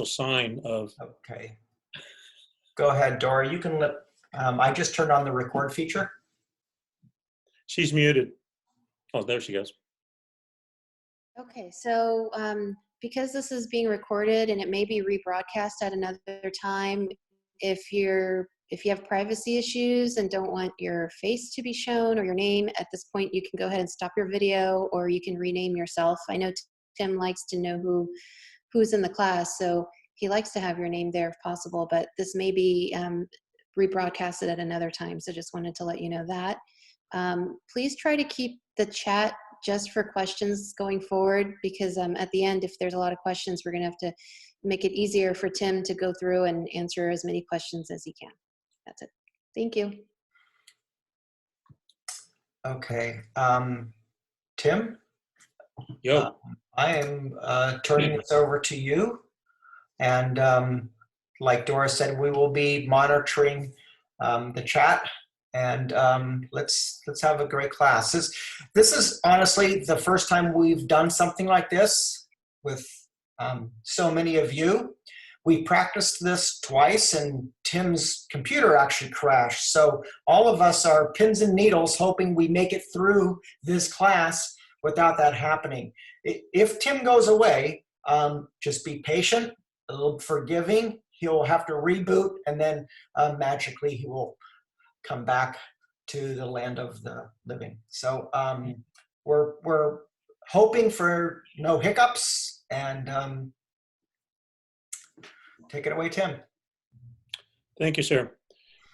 sign of. Okay. Go ahead, Dora. You can let, I just turned on the record feature. She's muted. Oh, there she goes. Okay, so because this is being recorded and it may be rebroadcast at another time, if you have privacy issues and don't want your face to be shown or your name, at this point you can go ahead and stop your video, or you can rename yourself. I know Tim likes to know who's in the class, so he likes to have your name there if possible, but this may be rebroadcasted at another time, so just wanted to let you know that. Please try to keep the chat just for questions going forward, because at the end, if there's a lot of questions, we're going to have to make it easier for Tim to go through and answer as many questions as he can. That's it. Thank you. Okay. Tim? Yo. I am turning this over to you. And like Dora said, we will be monitoring the chat. And let's have a great class. This is honestly the first time we've done something like this with so many of you. We practiced this twice and Tim's computer actually crashed. So all of us are pins and needles hoping we make it through this class without that happening. If Tim goes away, just be patient, a little forgiving. He'll have to reboot, and then magically he will come back to the land of the living. So we're hoping for no hiccups, and take it away, Tim. Thank you, sir.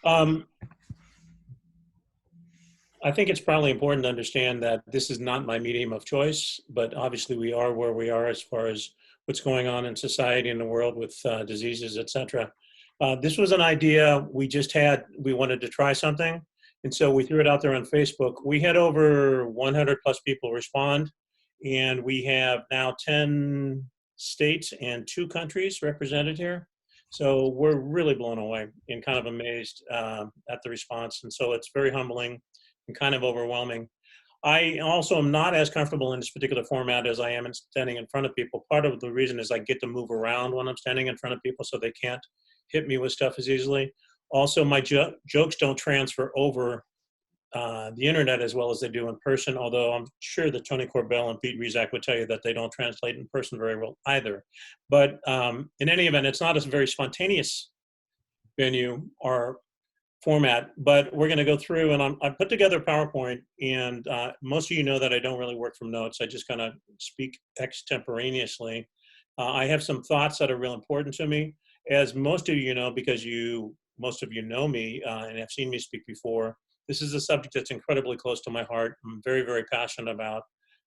I think it's probably important to understand that this is not my medium of choice, but obviously we are where we are as far as what's going on in society and the world with diseases, etc. This was an idea we just had. We wanted to try something, and so we threw it out there on Facebook. We had over 100 plus people respond, and we have now 10 states and 2 countries represented here. So we're really blown away and kind of amazed at the response, and so it's very humbling and kind of overwhelming. I also am not as comfortable in this particular format as I am in standing in front of people. Part of the reason is I get to move around when I'm standing in front of people, so they can't hit me with stuff as easily. Also, my jokes don't transfer over the internet as well as they do in person, although I'm sure that Tony Corbell and Pete Rizak would tell you that they don't translate in person very well either. But in any event, it's not a very spontaneous venue or format, but we're going to go through, and I put together PowerPoint, and most of you know that I don't really work from notes. I just kind of speak extemporaneously. I have some thoughts that are real important to me. As most of you know, because most of you know me and have seen me speak before, this is a subject that's incredibly close to my heart. I'm very, very passionate about.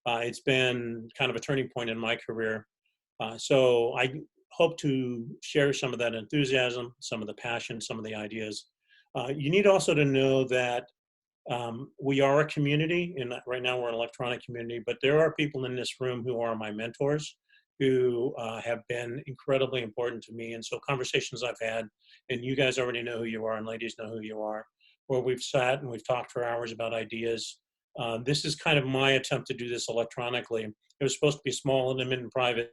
It's been kind of a turning point in my career. So I hope to share some of that enthusiasm, some of the passion, some of the ideas. You need also to know that we are a community, and right now we're an electronic community, but there are people in this room who are my mentors, who have been incredibly important to me. And so conversations I've had, and you guys already know who you are, and ladies know who you are, where we've sat and we've talked for hours about ideas. This is kind of my attempt to do this electronically. It was supposed to be small, intimate, and private,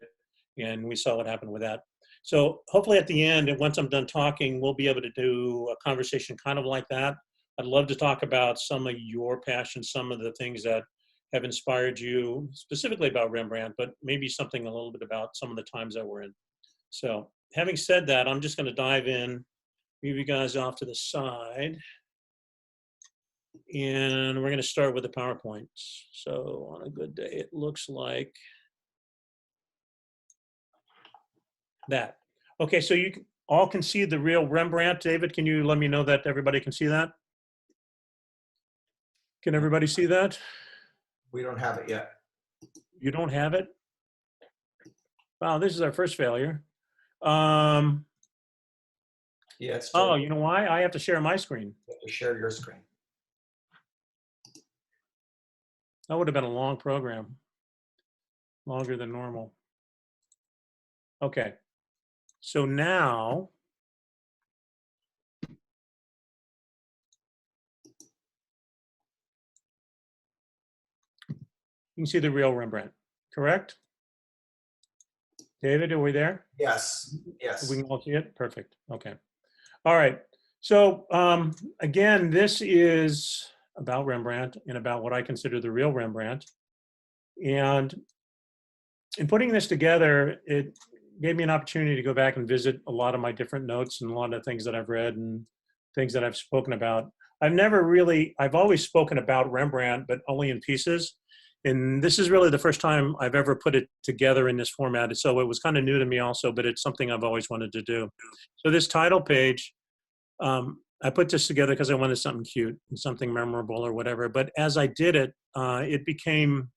and we saw what happened with that. So hopefully at the end, and once I'm done talking, we'll be able to do a conversation kind of like that. I'd love to talk about some of your passions, some of the things that have inspired you, specifically about Rembrandt, but maybe something a little bit about some of the times that we're in. So having said that, I'm just going to dive in, move you guys off to the side, and we're going to start with the PowerPoint. So on a good day, it looks like that. Okay, so you all can see the real Rembrandt. David, can you let me know that everybody can see that? Can everybody see that? We don't have it yet. You don't have it? Wow, this is our first failure. Yeah, it's oh, you know why? I have to share my screen. You have to share your screen. That would have been a long program, longer than normal. Okay, so now, you can see the real Rembrandt, correct? David, are we there? Yes, yes. We can all see it? Perfect. Okay. All right. So again, this is about Rembrandt and about what I consider the real Rembrandt. And in putting this together, it gave me an opportunity to go back and visit a lot of my different notes and a lot of things that I've read and things that I've spoken about. I've always spoken about Rembrandt, but only in pieces. And this is really the first time I've ever put it together in this format. So it was kind of new to me also, but it's something I've always wanted to do. So this title page, I put this together because I wanted something cute and something memorable or whatever. But as I did it, it became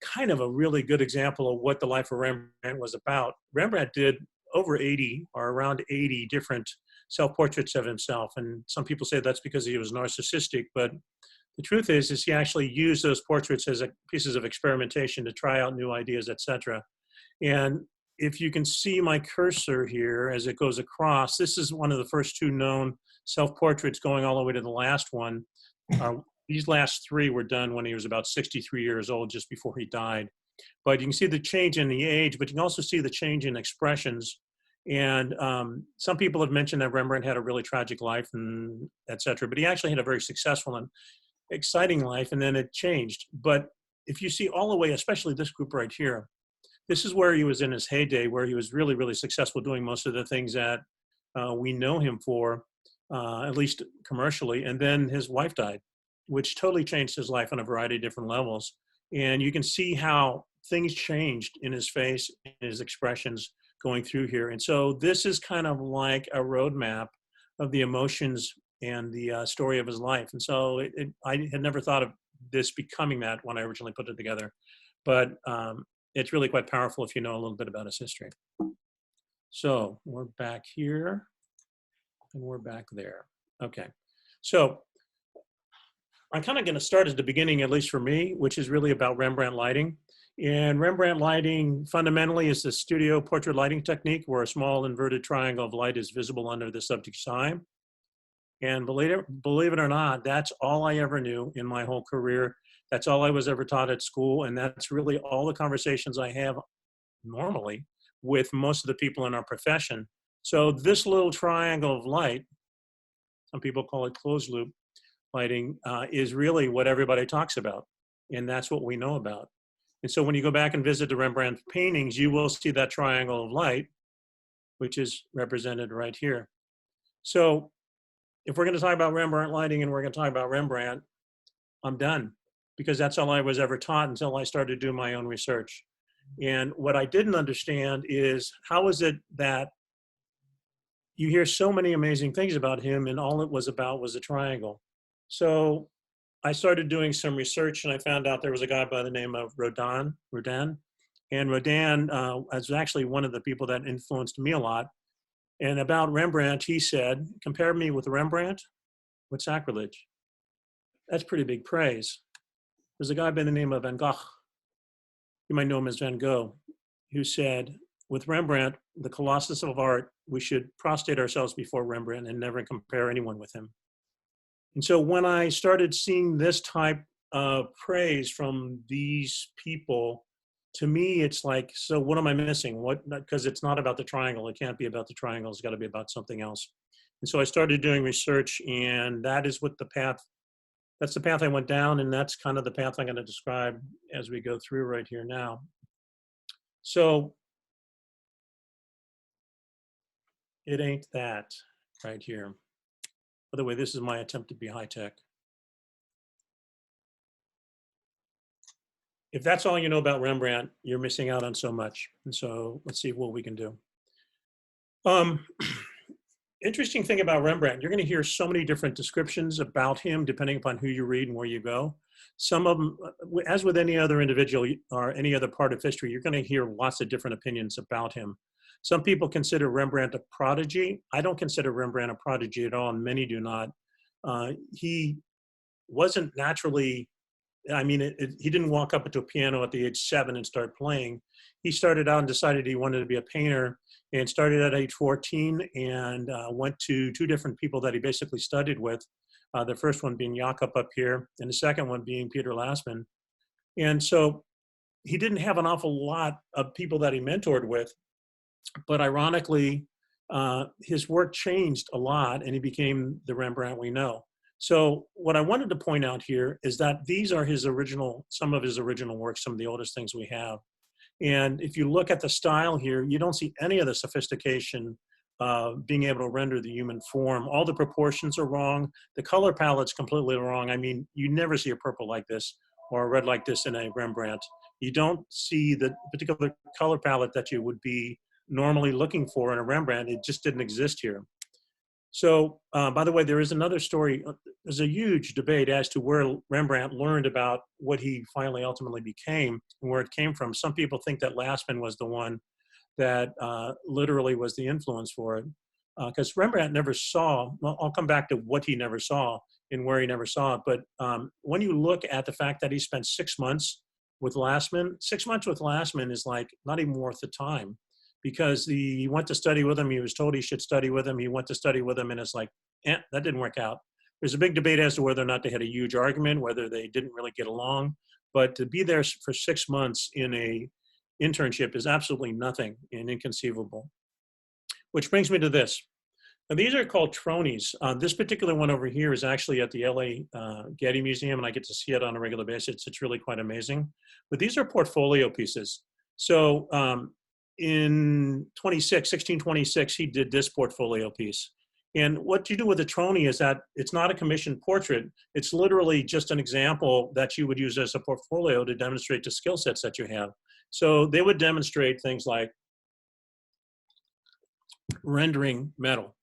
kind of a really good example of what the life of Rembrandt was about. Rembrandt did over 80 or around 80 different self-portraits of himself. And some people say that's because he was narcissistic, but the truth is he actually used those portraits as pieces of experimentation to try out new ideas, etc. And if you can see my cursor here as it goes across, this is one of the first two known self-portraits going all the way to the last one. These last three were done when he was about 63 years old, just before he died. But you can see the change in the age, but you can also see the change in expressions. And some people have mentioned that Rembrandt had a really tragic life and et cetera, but he actually had a very successful and exciting life, and then it changed. But if you see all the way, especially this group right here, this is where he was in his heyday, where he was really, really successful doing most of the things that we know him for, at least commercially. And then his wife died, which totally changed his life on a variety of different levels. And you can see how things changed in his face, in his expressions going through here. And so this is kind of like a roadmap of the emotions and the story of his life. And so I had never thought of this becoming that when I originally put it together. But it's really quite powerful if you know a little bit about his history. So we're back here and we're back there. Okay. So I'm kind of going to start at the beginning, at least for me, which is really about Rembrandt lighting. And Rembrandt lighting fundamentally is the studio portrait lighting technique where a small inverted triangle of light is visible under the subject's eye. And believe it or not, that's all I ever knew in my whole career. That's all I was ever taught at school. And that's really all the conversations I have normally with most of the people in our profession. So this little triangle of light, some people call it closed loop lighting, is really what everybody talks about. And that's what we know about. And so when you go back and visit the Rembrandt paintings, you will see that triangle of light, which is represented right here. So if we're going to talk about Rembrandt lighting and we're going to talk about Rembrandt, I'm done, because that's all I was ever taught until I started doing my own research. And what I didn't understand is, how is it that you hear so many amazing things about him and all it was about was a triangle? So I started doing some research and I found out there was a guy by the name of Rodin. And Rodin was actually one of the people that influenced me a lot. And about Rembrandt, he said, compare me with Rembrandt? What sacrilege? That's pretty big praise. There's a guy by the name of Van Gogh, you might know him as Van Gogh, who said, with Rembrandt, the colossus of art, we should prostrate ourselves before Rembrandt and never compare anyone with him. And so when I started seeing this type of praise from these people, to me, it's like, so what am I missing? What? Because it's not about the triangle. It can't be about the triangle. It's got to be about something else. And so I started doing research, and that is what that's the path I went down, and that's kind of the path I'm going to describe as we go through right here now. So it ain't that right here. By the way, this is my attempt to be high tech. If that's all you know about Rembrandt, you're missing out on so much. And so let's see what we can do. Interesting thing about Rembrandt, you're going to hear so many different descriptions about him depending upon who you read and where you go. Some of them, as with any other individual or any other part of history, you're going to hear lots of different opinions about him. Some people consider Rembrandt a prodigy. I don't consider Rembrandt a prodigy at all, and many do not. He wasn't naturally, I mean, he didn't walk up into a piano at the age 7 and start playing. He started out and decided he wanted to be a painter, and started at age 14 and went to 2 different people that he basically studied with. The first one being Jakob up here, and the second one being Peter Lassmann. And so he didn't have an awful lot of people that he mentored with, but ironically, his work changed a lot and he became the Rembrandt we know. So what I wanted to point out here is that these are some of his original works, some of the oldest things we have. And if you look at the style here, you don't see any of the sophistication being able to render the human form. All the proportions are wrong. The color palette's completely wrong. I mean, you never see a purple like this or a red like this in a Rembrandt. You don't see the particular color palette that you would be normally looking for in a Rembrandt. It just didn't exist here. So, by the way, there is another story. There's a huge debate as to where Rembrandt learned about what he finally ultimately became and where it came from. Some people think that Lasman was the one that literally was the influence for it. Because Rembrandt never saw, well, I'll come back to what he never saw and where he never saw it. But when you look at the fact that he spent 6 months with Lasman, 6 months with Lasman is like not even worth the time, because he went to study with him. He was told he should study with him. He went to study with him, and it's like, that didn't work out. There's a big debate as to whether or not they had a huge argument, whether they didn't really get along. But to be there for 6 months in a internship is absolutely nothing and inconceivable. Which brings me to this. Now, these are called tronies. This particular one over here is actually at the LA Getty Museum, and I get to see it on a regular basis. It's really quite amazing. But these are portfolio pieces. So in 1626, he did this portfolio piece. And what you do with a trony is that it's not a commissioned portrait. It's literally just an example that you would use as a portfolio to demonstrate the skill sets that you have. So they would demonstrate things like rendering metal.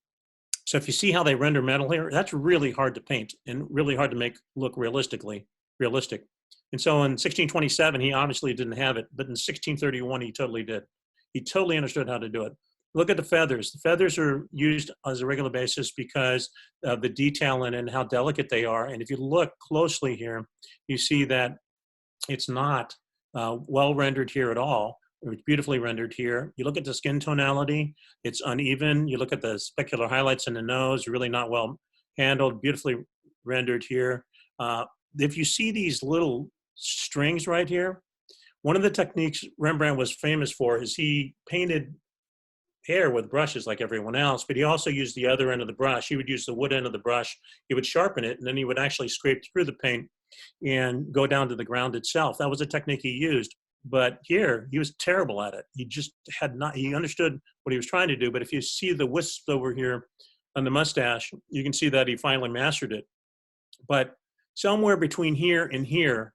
So if you see how they render metal here, that's really hard to paint and really hard to make look realistic. And so in 1627, he obviously didn't have it, but in 1631, he totally did. He totally understood how to do it. Look at the feathers. The feathers are used as a regular basis because of the detail in it and how delicate they are. And if you look closely here, you see that it's not well rendered here at all. It's beautifully rendered here. You look at the skin tonality, it's uneven. You look at the specular highlights in the nose, really not well handled, beautifully rendered here. If you see these little strings right here, one of the techniques Rembrandt was famous for is he painted hair with brushes like everyone else, but he also used the other end of the brush. He would use the wood end of the brush, he would sharpen it, and then he would actually scrape through the paint and go down to the ground itself. That was a technique he used. But here, he was terrible at it. He just he understood what he was trying to do, but if you see the wisp over here on the mustache, you can see that he finally mastered it. But somewhere between here and here,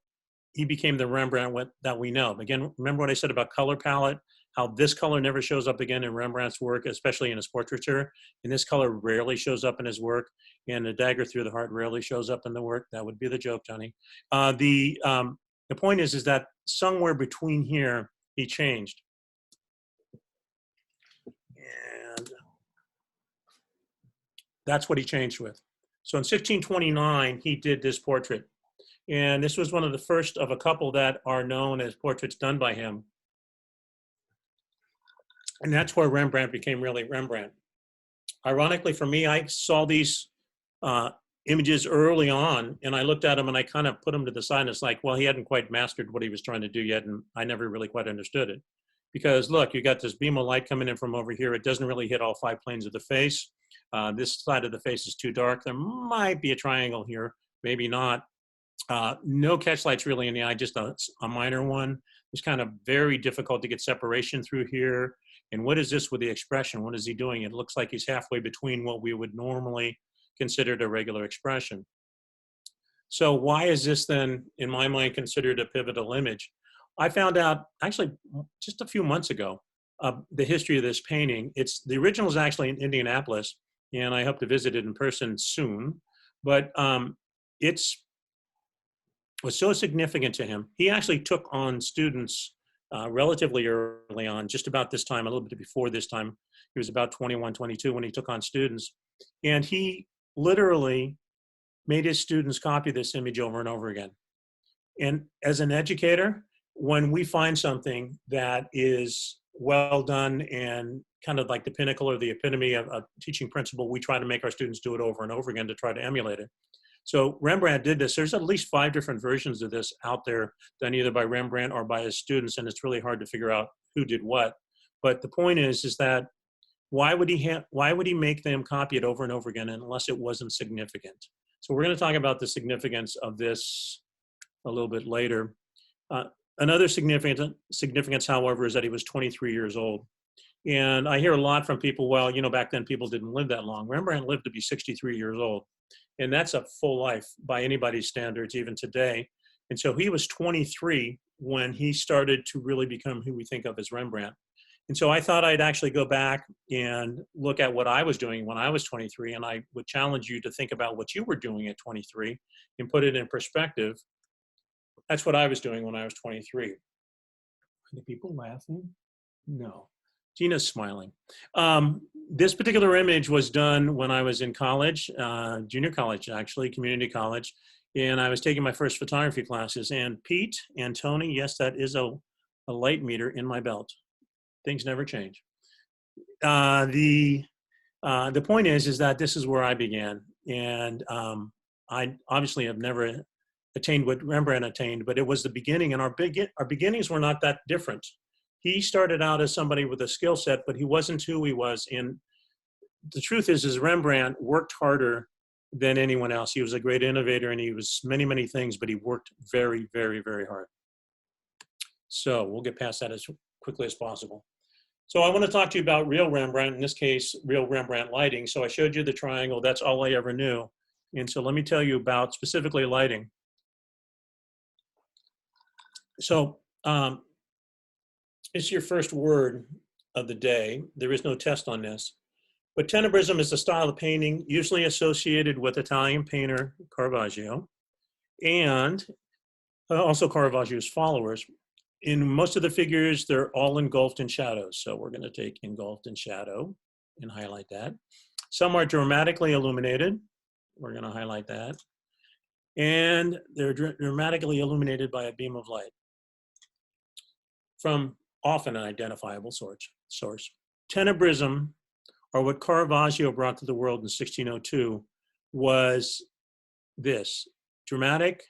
he became the Rembrandt that we know. Again, remember what I said about color palette, how this color never shows up again in Rembrandt's work, especially in his portraiture, and this color rarely shows up in his work, and the dagger through the heart rarely shows up in the work. That would be the joke, Johnny. The point is that somewhere between here, he changed. And that's what he changed with. So in 1629, he did this portrait. And this was one of the first of a couple that are known as portraits done by him. And that's where Rembrandt became really Rembrandt. Ironically for me, I saw these images early on, and I looked at them and I kind of put them to the side, and it's like, well, he hadn't quite mastered what he was trying to do yet, and I never really quite understood it. Because look, you got this beam of light coming in from over here. It doesn't really hit all 5 planes of the face. This side of the face is too dark. There might be a triangle here, maybe not. No catch lights really in the eye, just a minor one. It's kind of very difficult to get separation through here. And what is this with the expression? What is he doing? It looks like he's halfway between what we would normally consider a regular expression. So why is this then, in my mind, considered a pivotal image? I found out actually just a few months ago the history of this painting. The original is actually in Indianapolis, and I hope to visit it in person soon. But it's was so significant to him. He actually took on students relatively early on, just about this time, a little bit before this time. He was about 21, 22 when he took on students. And he literally made his students copy this image over and over again. And as an educator, when we find something that is well done and kind of like the pinnacle or the epitome of a teaching principle, we try to make our students do it over and over again to try to emulate it. So Rembrandt did this. There's at least 5 different versions of this out there done either by Rembrandt or by his students, and it's really hard to figure out who did what. But the point is that why would he make them copy it over and over again unless it wasn't significant? So we're going to talk about the significance of this a little bit later. Another significance, however, is that he was 23 years old. And I hear a lot from people, well, you know, back then people didn't live that long. Rembrandt lived to be 63 years old. And that's a full life by anybody's standards, even today. And so he was 23 when he started to really become who we think of as Rembrandt. And so I thought I'd actually go back and look at what I was doing when I was 23, and I would challenge you to think about what you were doing at 23 and put it in perspective. That's what I was doing when I was 23. Are the people laughing? No. Gina's smiling. This particular image was done when I was in college, junior college actually, community college, and I was taking my first photography classes. And Pete and Tony, yes, that is a light meter in my belt. Things never change. The point is that this is where I began, and I obviously have never attained what Rembrandt attained, but it was the beginning, and our beginnings were not that different. He started out as somebody with a skill set, but he wasn't who he was. And the truth is Rembrandt worked harder than anyone else. He was a great innovator, and he was many, many things, but he worked very, very, very hard. So we'll get past that as quickly as possible. So I want to talk to you about real Rembrandt, in this case, real Rembrandt lighting. So I showed you the triangle. That's all I ever knew. And so let me tell you about specifically lighting. So it's your first word of the day. There is no test on this. But tenebrism is a style of painting usually associated with Italian painter Caravaggio and also Caravaggio's followers. In most of the figures, they're all engulfed in shadows. So we're going to take engulfed in shadow and highlight that. Some are dramatically illuminated. We're going to highlight that. And they're dramatically illuminated by a beam of light from often an identifiable source. Tenebrism, or what Caravaggio brought to the world in 1602, was this: dramatic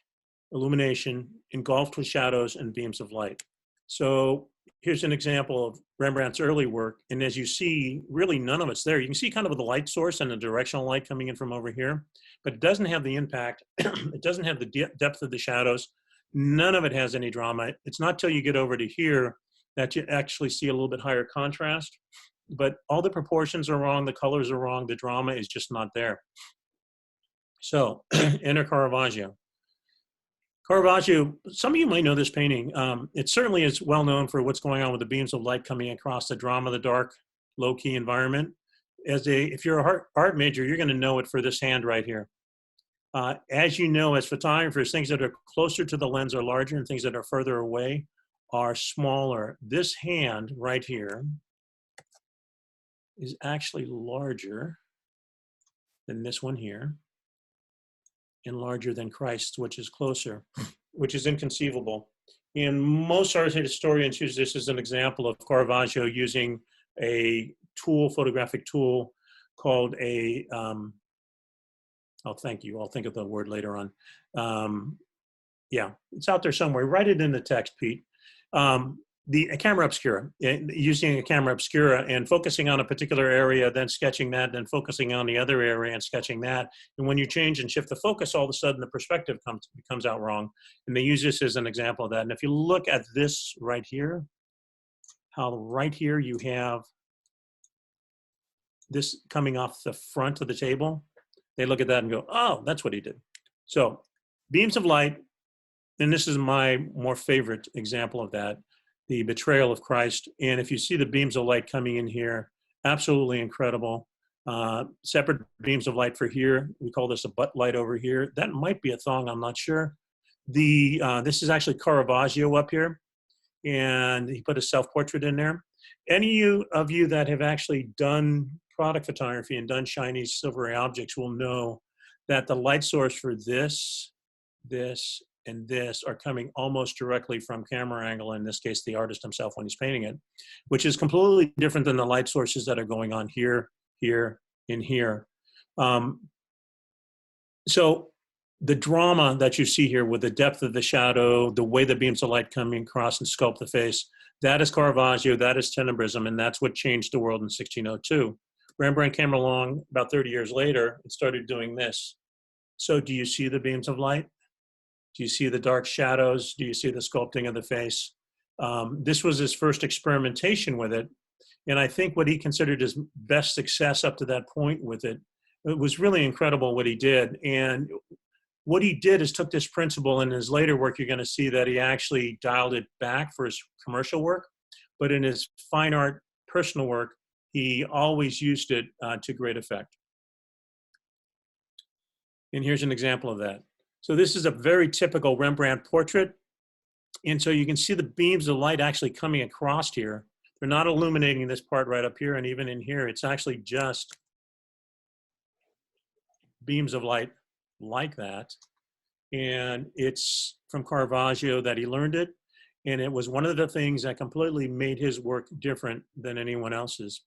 illumination engulfed with shadows and beams of light. So here's an example of Rembrandt's early work. And as you see, really none of it's there. You can see kind of the light source and the directional light coming in from over here, but it doesn't have the impact. It doesn't have the depth of the shadows. None of it has any drama. It's not till you get over to here that you actually see a little bit higher contrast, but all the proportions are wrong. The colors are wrong. The drama is just not there. So enter Caravaggio. Caravaggio, some of you might know this painting. It certainly is well known for what's going on with the beams of light coming across the drama, the dark, low-key environment. If you're an art major, you're going to know it for this hand right here. As you know, as photographers, things that are closer to the lens are larger, and things that are further away are smaller. This hand right here is actually larger than this one here, and larger than Christ, which is closer, which is inconceivable. And most art historians use this as an example of Caravaggio using a tool, photographic tool, called a, oh, thank you, I'll think of the word later on. Yeah, it's out there somewhere. Write it in the text, Pete. A camera obscura, using a camera obscura and focusing on a particular area, then sketching that, then focusing on the other area and sketching that. And when you change and shift the focus, all of a sudden the perspective comes out wrong. And they use this as an example of that. And if you look at this right here, how right here you have this coming off the front of the table, they look at that and go, oh, that's what he did. So beams of light, and this is my more favorite example of that, the betrayal of Christ. And if you see the beams of light coming in here, absolutely incredible. Separate beams of light for here. We call this a butt light over here. That might be a thong, I'm not sure. This is actually Caravaggio up here, and he put a self-portrait in there. Any of you that have actually done product photography and done shiny silvery objects will know that the light source for this, and this are coming almost directly from camera angle, in this case, the artist himself when he's painting it, which is completely different than the light sources that are going on here, here, and here. So the drama that you see here with the depth of the shadow, the way the beams of light coming across and sculpt the face, that is Caravaggio, that is tenebrism, and that's what changed the world in 1602. Rembrandt came along about 30 years later and started doing this. So do you see the beams of light? Do you see the dark shadows? Do you see the sculpting of the face? This was his first experimentation with it. And I think what he considered his best success up to that point with it, it was really incredible what he did. And what he did is took this principle in his later work, you're going to see that he actually dialed it back for his commercial work. But in his fine art personal work, he always used it to great effect. And here's an example of that. So this is a very typical Rembrandt portrait. And so you can see the beams of light actually coming across here. They're not illuminating this part right up here, and even in here, it's actually just beams of light like that. And it's from Caravaggio that he learned it. And it was one of the things that completely made his work different than anyone else's,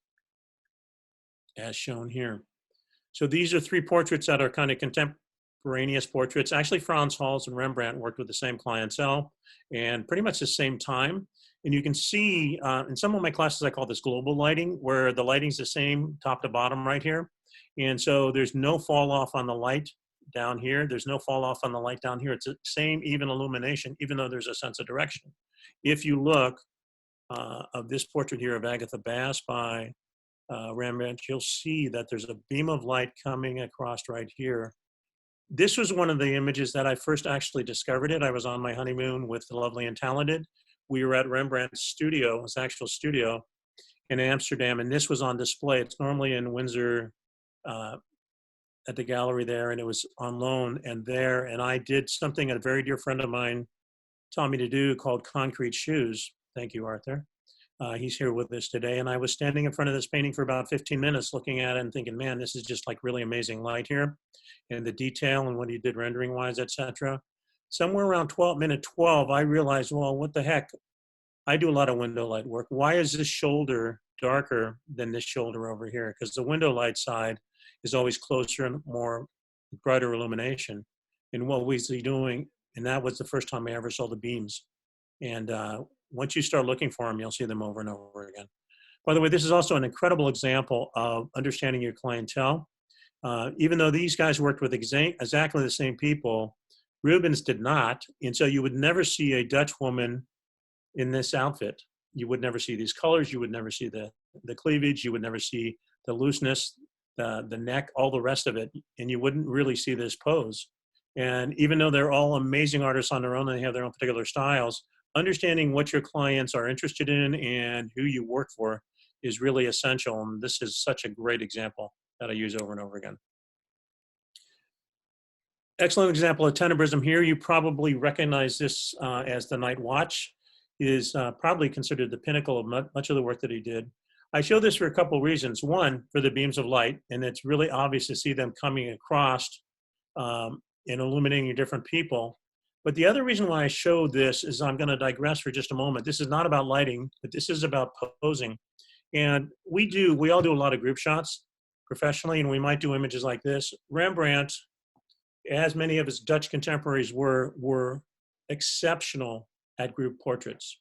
as shown here. So these are three portraits that are kind of contemporaneous portraits. Actually, Frans Hals and Rembrandt worked with the same clientele and pretty much the same time. And you can see in some of my classes, I call this global lighting, where the lighting's the same top to bottom right here. And so there's no fall off on the light down here. There's no fall off on the light down here. It's the same even illumination, even though there's a sense of direction. If you look of this portrait here of Agatha Bass by Rembrandt, you'll see that there's a beam of light coming across right here. This was one of the images that I first actually discovered it. I was on my honeymoon with the lovely and talented. We were at Rembrandt's studio, his actual studio in Amsterdam, and this was on display. It's normally in Windsor at the gallery there, and it was on loan and there. And I did something a very dear friend of mine taught me to do called concrete shoes. Thank you, Arthur. He's here with us today. And I was standing in front of this painting for about 15 minutes looking at it and thinking, man, this is just like really amazing light here and the detail and what he did rendering wise, etc. Somewhere around minute 12, I realized, well, what the heck? I do a lot of window light work. Why is this shoulder darker than this shoulder over here? Because the window light side is always closer and more brighter illumination. And what was he doing? And that was the first time I ever saw the beams. And once you start looking for them, you'll see them over and over again. By the way, this is also an incredible example of understanding your clientele. Even though these guys worked with exactly the same people, Rubens did not. And so you would never see a Dutch woman in this outfit. You would never see these colors. You would never see the cleavage. You would never see the looseness, the neck, all the rest of it. And you wouldn't really see this pose. And even though they're all amazing artists on their own, and they have their own particular styles, understanding what your clients are interested in and who you work for is really essential. And this is such a great example that I use over and over again. Excellent example of tenebrism here. You probably recognize this as the Night Watch. Is probably considered the pinnacle of much of the work that he did. I show this for a couple of reasons. One, for the beams of light, and it's really obvious to see them coming across and illuminating different people. But the other reason why I show this is I'm going to digress for just a moment. This is not about lighting, but this is about posing. And we all do a lot of group shots professionally, and we might do images like this. Rembrandt, as many of his Dutch contemporaries were exceptional at group portraits.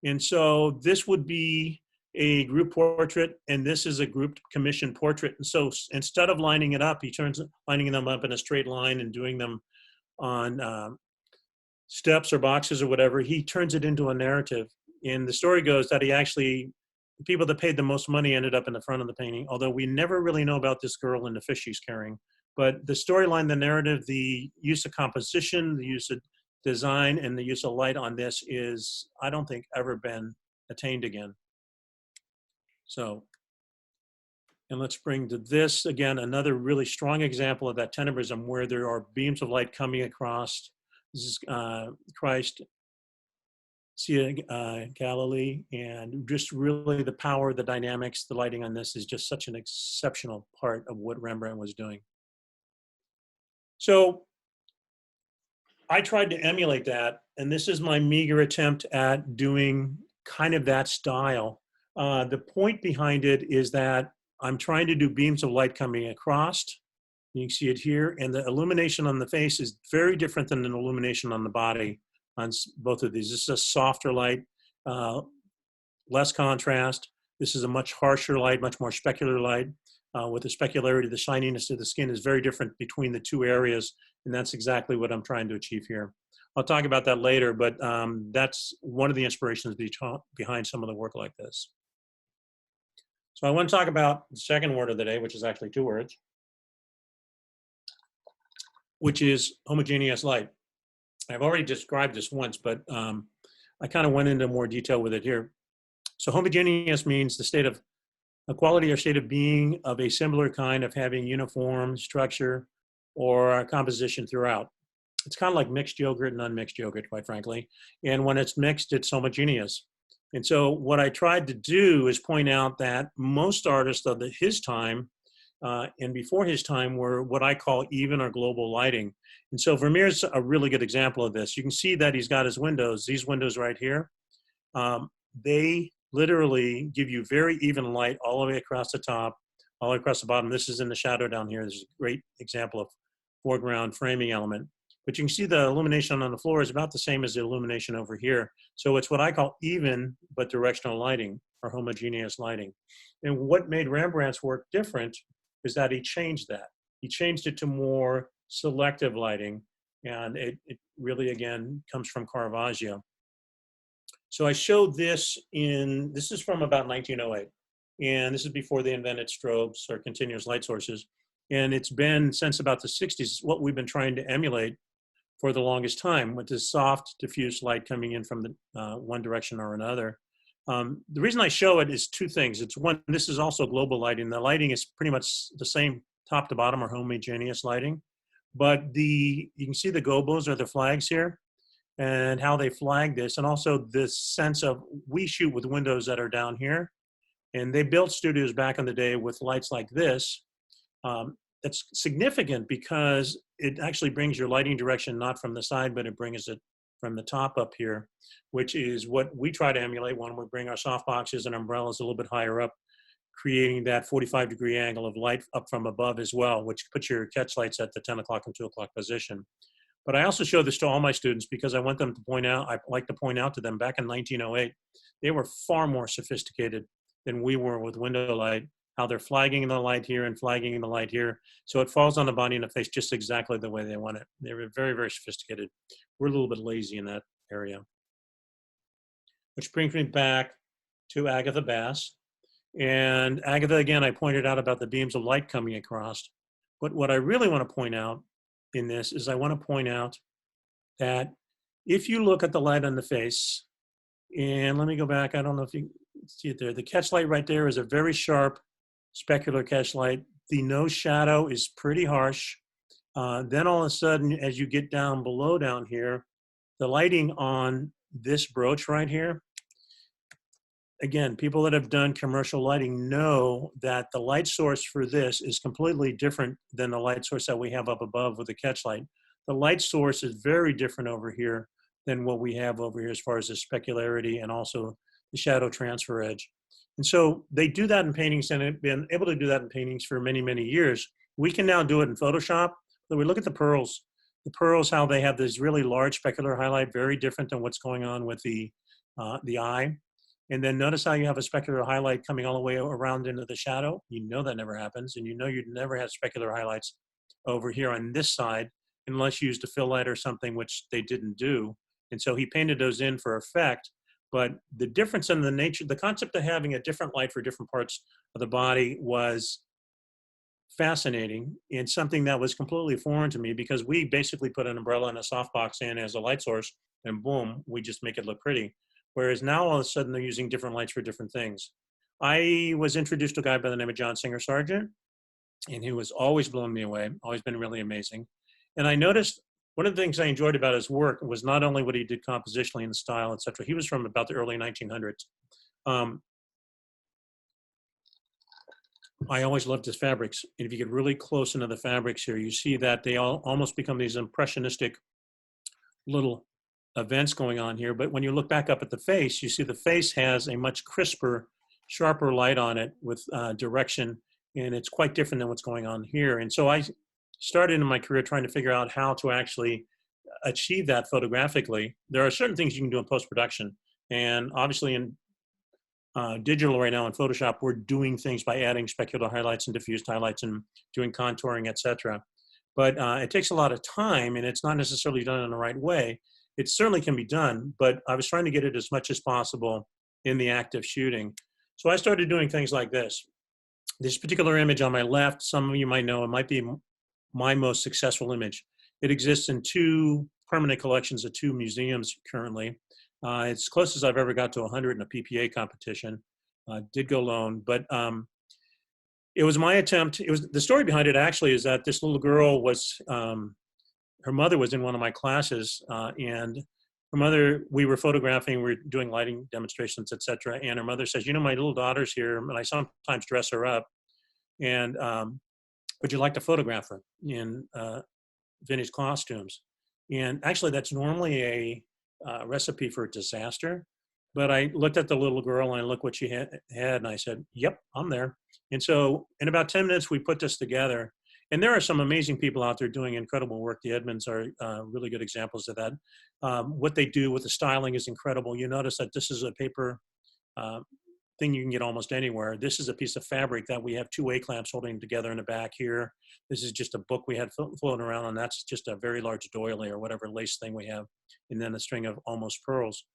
And so this would be a group portrait, and this is a group commission portrait. And so instead of lining it up, he turns lining them up in a straight line and doing them on steps or boxes or whatever. He turns it into a narrative. And the story goes that he actually, the people that paid the most money ended up in the front of the painting, although we never really know about this girl and the fish she's carrying. But the storyline, the narrative, the use of composition, the use of design, and the use of light on this is, I don't think, ever been attained again. So, and let's bring to this, again, another really strong example of that tenebrism where there are beams of light coming across. This is Christ, Sea Galilee, and just really the power, the dynamics, the lighting on this is just such an exceptional part of what Rembrandt was doing. So I tried to emulate that, and this is my meager attempt at doing kind of that style. The point behind it is that I'm trying to do beams of light coming across, You can see it here. And the illumination on the face is very different than the illumination on the body on both of these. This is a softer light, less contrast. This is a much harsher light, much more specular light. With the specularity, the shininess of the skin is very different between the two areas, and that's exactly what I'm trying to achieve here. I'll talk about that later, but that's one of the inspirations behind some of the work like this. So I want to talk about the second word of the day, which is actually two words, which is homogeneous light. I've already described this once, but I kind of went into more detail with it here. So homogeneous means the state of a quality or state of being of a similar kind, of having uniform structure or a composition throughout. It's kind of like mixed yogurt and unmixed yogurt, quite frankly. And when it's mixed, it's homogeneous. And so what I tried to do is point out that most artists of his time and before his time were what I call even or global lighting. And so Vermeer's a really good example of this. You can see that he's got his windows, these windows right here. They literally give you very even light all the way across the top, all the way across the bottom. This is in the shadow down here. This is a great example of foreground framing element. But you can see the illumination on the floor is about the same as the illumination over here. So it's what I call even but directional lighting, or homogeneous lighting. And what made Rembrandt's work different is that he changed that. He changed it to more selective lighting. And it really, again, comes from Caravaggio. So I showed this this is from about 1908. And this is before they invented strobes or continuous light sources. And it's been since about the 60s, what we've been trying to emulate for the longest time, with this soft, diffuse light coming in from the one direction or another. The reason I show it is two things. It's one, this is also global lighting. The lighting is pretty much the same top to bottom, or homogeneous lighting. But you can see the gobos or the flags here, and how they flag this, and also this sense of, we shoot with windows that are down here, and they built studios back in the day with lights like this. That's significant because it actually brings your lighting direction not from the side, but it brings it from the top up here, which is what we try to emulate when we bring our soft boxes and umbrellas a little bit higher up, creating that 45-degree angle of light up from above as well, which puts your catch lights at the 10 o'clock and 2 o'clock position. But I also show this to all my students because I want them to point out, I like to point out to them, back in 1908, they were far more sophisticated than we were with window light, how they're flagging the light here and flagging the light here. So it falls on the body and the face just exactly the way they want it. They were very, very sophisticated. We're a little bit lazy in that area. Which brings me back to Agatha Bass. And Agatha, again, I pointed out about the beams of light coming across. But what I really want to point out in this is I want to point out that if you look at the light on the face, and let me go back, I don't know if you see it there, the catch light right there is a very sharp specular catch light. The nose shadow is pretty harsh. Then all of a sudden, as you get down below down here, the lighting on this brooch right here, again, people that have done commercial lighting know that the light source for this is completely different than the light source that we have up above with the catch light. The light source is very different over here than what we have over here as far as the specularity and also the shadow transfer edge. And so they do that in paintings, and have been able to do that in paintings for many, many years. We can now do it in Photoshop. But we look at the pearls. The pearls, how they have this really large specular highlight, very different than what's going on with the eye. And then notice how you have a specular highlight coming all the way around into the shadow. You know that never happens, and you know you'd never have specular highlights over here on this side unless you used a fill light or something, which they didn't do. And so he painted those in for effect. But the difference in the nature, the concept of having a different light for different parts of the body was fascinating, and something that was completely foreign to me, because we basically put an umbrella and a softbox in as a light source, and boom, we just make it look pretty. Whereas now all of a sudden they're using different lights for different things. I was introduced to a guy by the name of John Singer Sargent, and he was always blowing me away, always been really amazing. And I noticed one of the things I enjoyed about his work was not only what he did compositionally in the style, etc. He was from about the early 1900s. I always loved his fabrics. And if you get really close into the fabrics here, you see that they all almost become these impressionistic little events going on here. But when you look back up at the face, you see the face has a much crisper, sharper light on it with direction, and it's quite different than what's going on here. And so I started in my career trying to figure out how to actually achieve that photographically. There are certain things you can do in post-production. And obviously in digital right now in Photoshop, we're doing things by adding specular highlights and diffused highlights and doing contouring, etc. But it takes a lot of time, and it's not necessarily done in the right way. It certainly can be done, but I was trying to get it as much as possible in the act of shooting. So I started doing things like this. This particular image on my left, some of you might know, it might be my most successful image. It exists in 2 permanent collections of 2 museums currently. It's close as I've ever got to 100 in a PPA competition. Did go lone, but it was my attempt. It was the story behind it actually is that this little girl was, her mother was in one of my classes, and her mother, we were photographing, we were doing lighting demonstrations, etc. And her mother says, you know, my little daughter's here, and I sometimes dress her up, and would you like to photograph her in vintage costumes? And actually, that's normally a recipe for disaster. But I looked at the little girl and I looked what she had, and I said, yep, I'm there. And so in about 10 minutes, we put this together. And there are some amazing people out there doing incredible work. The Edmonds are really good examples of that. What they do with the styling is incredible. You notice that this is a paper thing you can get almost anywhere. This is a piece of fabric that we have 2 A-clamps holding together in the back here. This is just a book we had floating around, and that's just a very large doily or whatever lace thing we have, and then a string of almost pearls.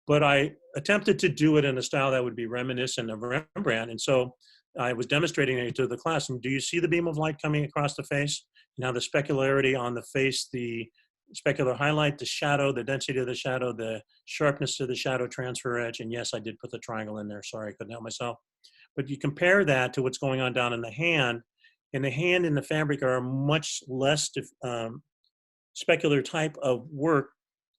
But I attempted to do it in a style that would be reminiscent of Rembrandt. And so I was demonstrating it to the class. And do you see the beam of light coming across the face? Now the specularity on the face, the specular highlight, the shadow, the density of the shadow, the sharpness of the shadow transfer edge. And yes, I did put the triangle in there. Sorry, I couldn't help myself. But you compare that to what's going on down in the hand, and the hand and the fabric are a much less specular type of work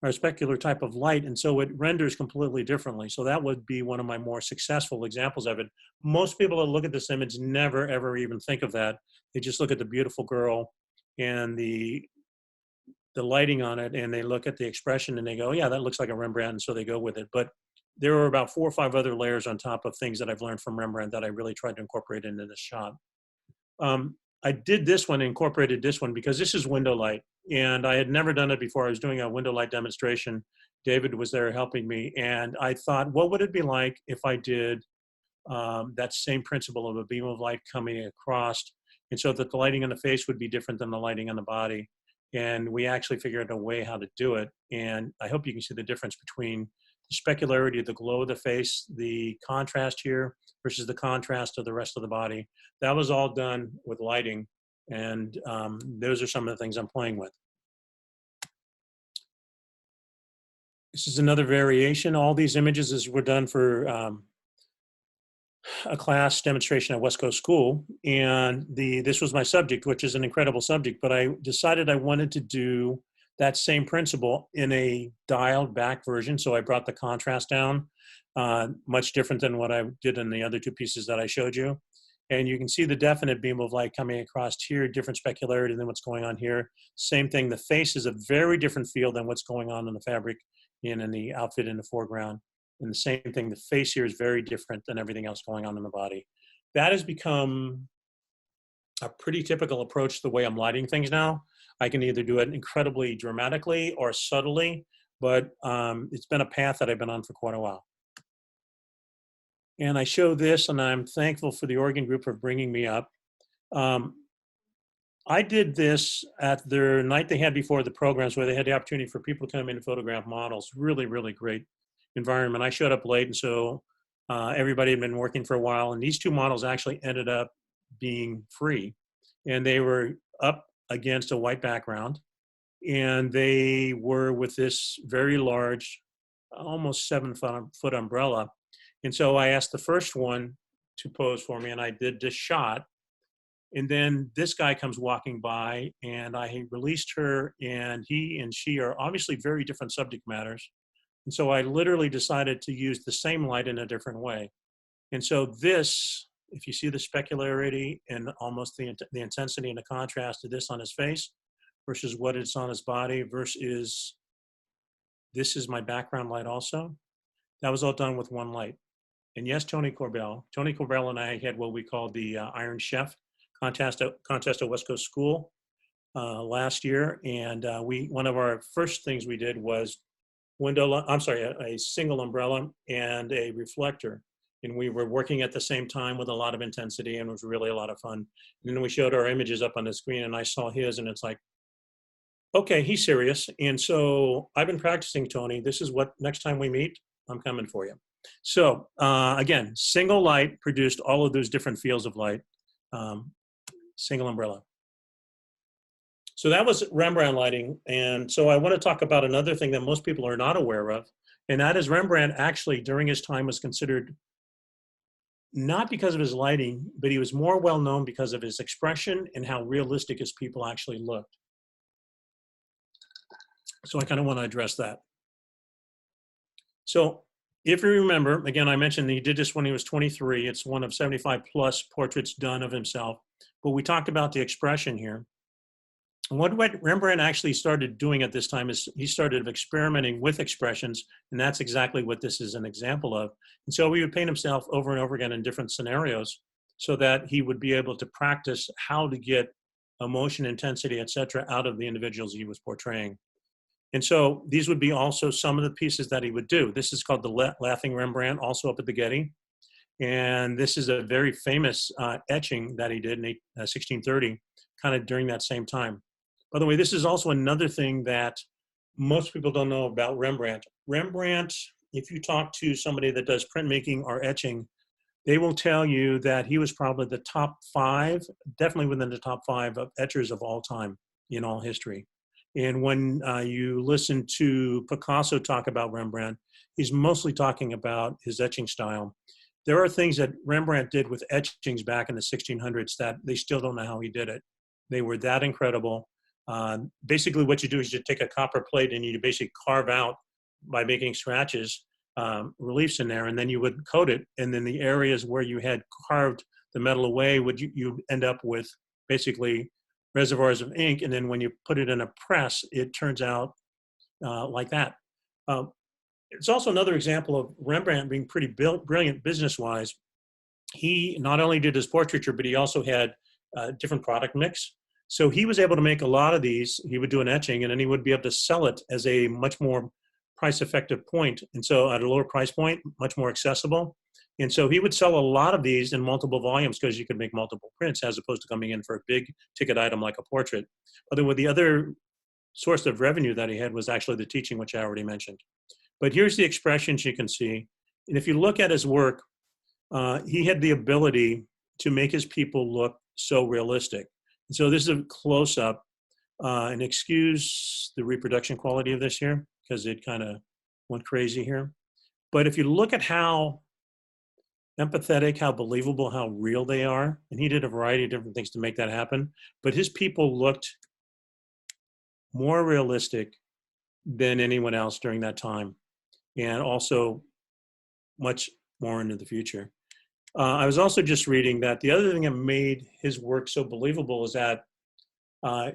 or specular type of light, and so it renders completely differently. So that would be one of my more successful examples of it. Most people that look at this image never ever even think of that. They just look at the beautiful girl and the lighting on it, and they look at the expression and they go, yeah, that looks like a Rembrandt, and so they go with it. But there are about 4 or 5 other layers on top of things that I've learned from Rembrandt that I really tried to incorporate into this shot. I did this one, incorporated this one, because this is window light. And I had never done it before. I was doing a window light demonstration. David was there helping me. And I thought, what would it be like if I did that same principle of a beam of light coming across, and so that the lighting on the face would be different than the lighting on the body. And we actually figured out a way how to do it. And I hope you can see the difference between the specularity of the glow of the face, the contrast here versus the contrast of the rest of the body. That was all done with lighting. And those are some of the things I'm playing with. This is another variation. All these images were done for a class demonstration at West Coast School. And this was my subject, which is an incredible subject, but I decided I wanted to do that same principle in a dialed back version. So I brought the contrast down, much different than what I did in the other 2 pieces that I showed you. And you can see the definite beam of light coming across here, different specularity than what's going on here. Same thing, the face is a very different feel than what's going on in the fabric and in the outfit in the foreground. And the same thing, the face here is very different than everything else going on in the body. That has become a pretty typical approach to the way I'm lighting things now. I can either do it incredibly dramatically or subtly, but it's been a path that I've been on for quite a while. And I show this, and I'm thankful for the Oregon group for bringing me up. I did this at their night they had before the programs, where they had the opportunity for people to come in and photograph models. Really, really great environment. I showed up late, and so everybody had been working for a while, and these 2 models actually ended up being free. And they were up against a white background, and they were with this very large, almost 7-foot umbrella. And so I asked the first one to pose for me, and I did this shot. And then this guy comes walking by, and I released her, and he and she are obviously very different subject matters. And so I literally decided to use the same light in a different way. And so this, if you see the specularity and almost the intensity and the contrast of this on his face versus what it's on his body versus this is my background light also, that was all done with one light. And yes, Tony Corbell and I had what we called the Iron Chef contest at West Coast School. last year, and one of our first things we did was a single umbrella and a reflector. And we were working at the same time with a lot of intensity, and it was really a lot of fun. And then we showed our images up on the screen, and I saw his, and it's like, okay, he's serious. And so I've been practicing, Tony. This is what, next time we meet, I'm coming for you. So again, single light produced all of those different fields of light, single umbrella. So that was Rembrandt lighting. And so I want to talk about another thing that most people are not aware of, and that is Rembrandt actually during his time was considered, not because of his lighting, but he was more well known because of his expression and how realistic his people actually looked. So I kind of want to address that. So if you remember, again, I mentioned he did this when he was 23. It's one of 75 plus portraits done of himself. But we talked about the expression here. What Rembrandt actually started doing at this time is he started experimenting with expressions, and that's exactly what this is an example of. And so he would paint himself over and over again in different scenarios so that he would be able to practice how to get emotion, intensity, etc., out of the individuals he was portraying. And so these would be also some of the pieces that he would do. This is called the Laughing Rembrandt, also up at the Getty. And this is a very famous etching that he did in 1630, kind of during that same time. By the way, this is also another thing that most people don't know about Rembrandt. Rembrandt, if you talk to somebody that does printmaking or etching, they will tell you that he was probably the top 5, definitely within the top 5 of etchers of all time in all history. And when you listen to Picasso talk about Rembrandt, he's mostly talking about his etching style. There are things that Rembrandt did with etchings back in the 1600s that they still don't know how he did it. They were that incredible. Basically what you do is you take a copper plate and you basically carve out, by making scratches, reliefs in there, and then you would coat it, and then the areas where you had carved the metal away, you end up with basically reservoirs of ink, and then when you put it in a press, it turns out like that. It's also another example of Rembrandt being pretty brilliant business-wise. He not only did his portraiture, but he also had different product mix. So he was able to make a lot of these. He would do an etching, and then he would be able to sell it as a much more price-effective point. And so at a lower price point, much more accessible. And so he would sell a lot of these in multiple volumes because you could make multiple prints as opposed to coming in for a big ticket item like a portrait. But then the other source of revenue that he had was actually the teaching, which I already mentioned. But here's the expressions you can see. And if you look at his work, he had the ability to make his people look so realistic. And so this is a close-up, and excuse the reproduction quality of this here, because it kind of went crazy here. But if you look at how empathetic, how believable, how real they are, and he did a variety of different things to make that happen, but his people looked more realistic than anyone else during that time, and also much more into the future. I was also just reading that the other thing that made his work so believable is that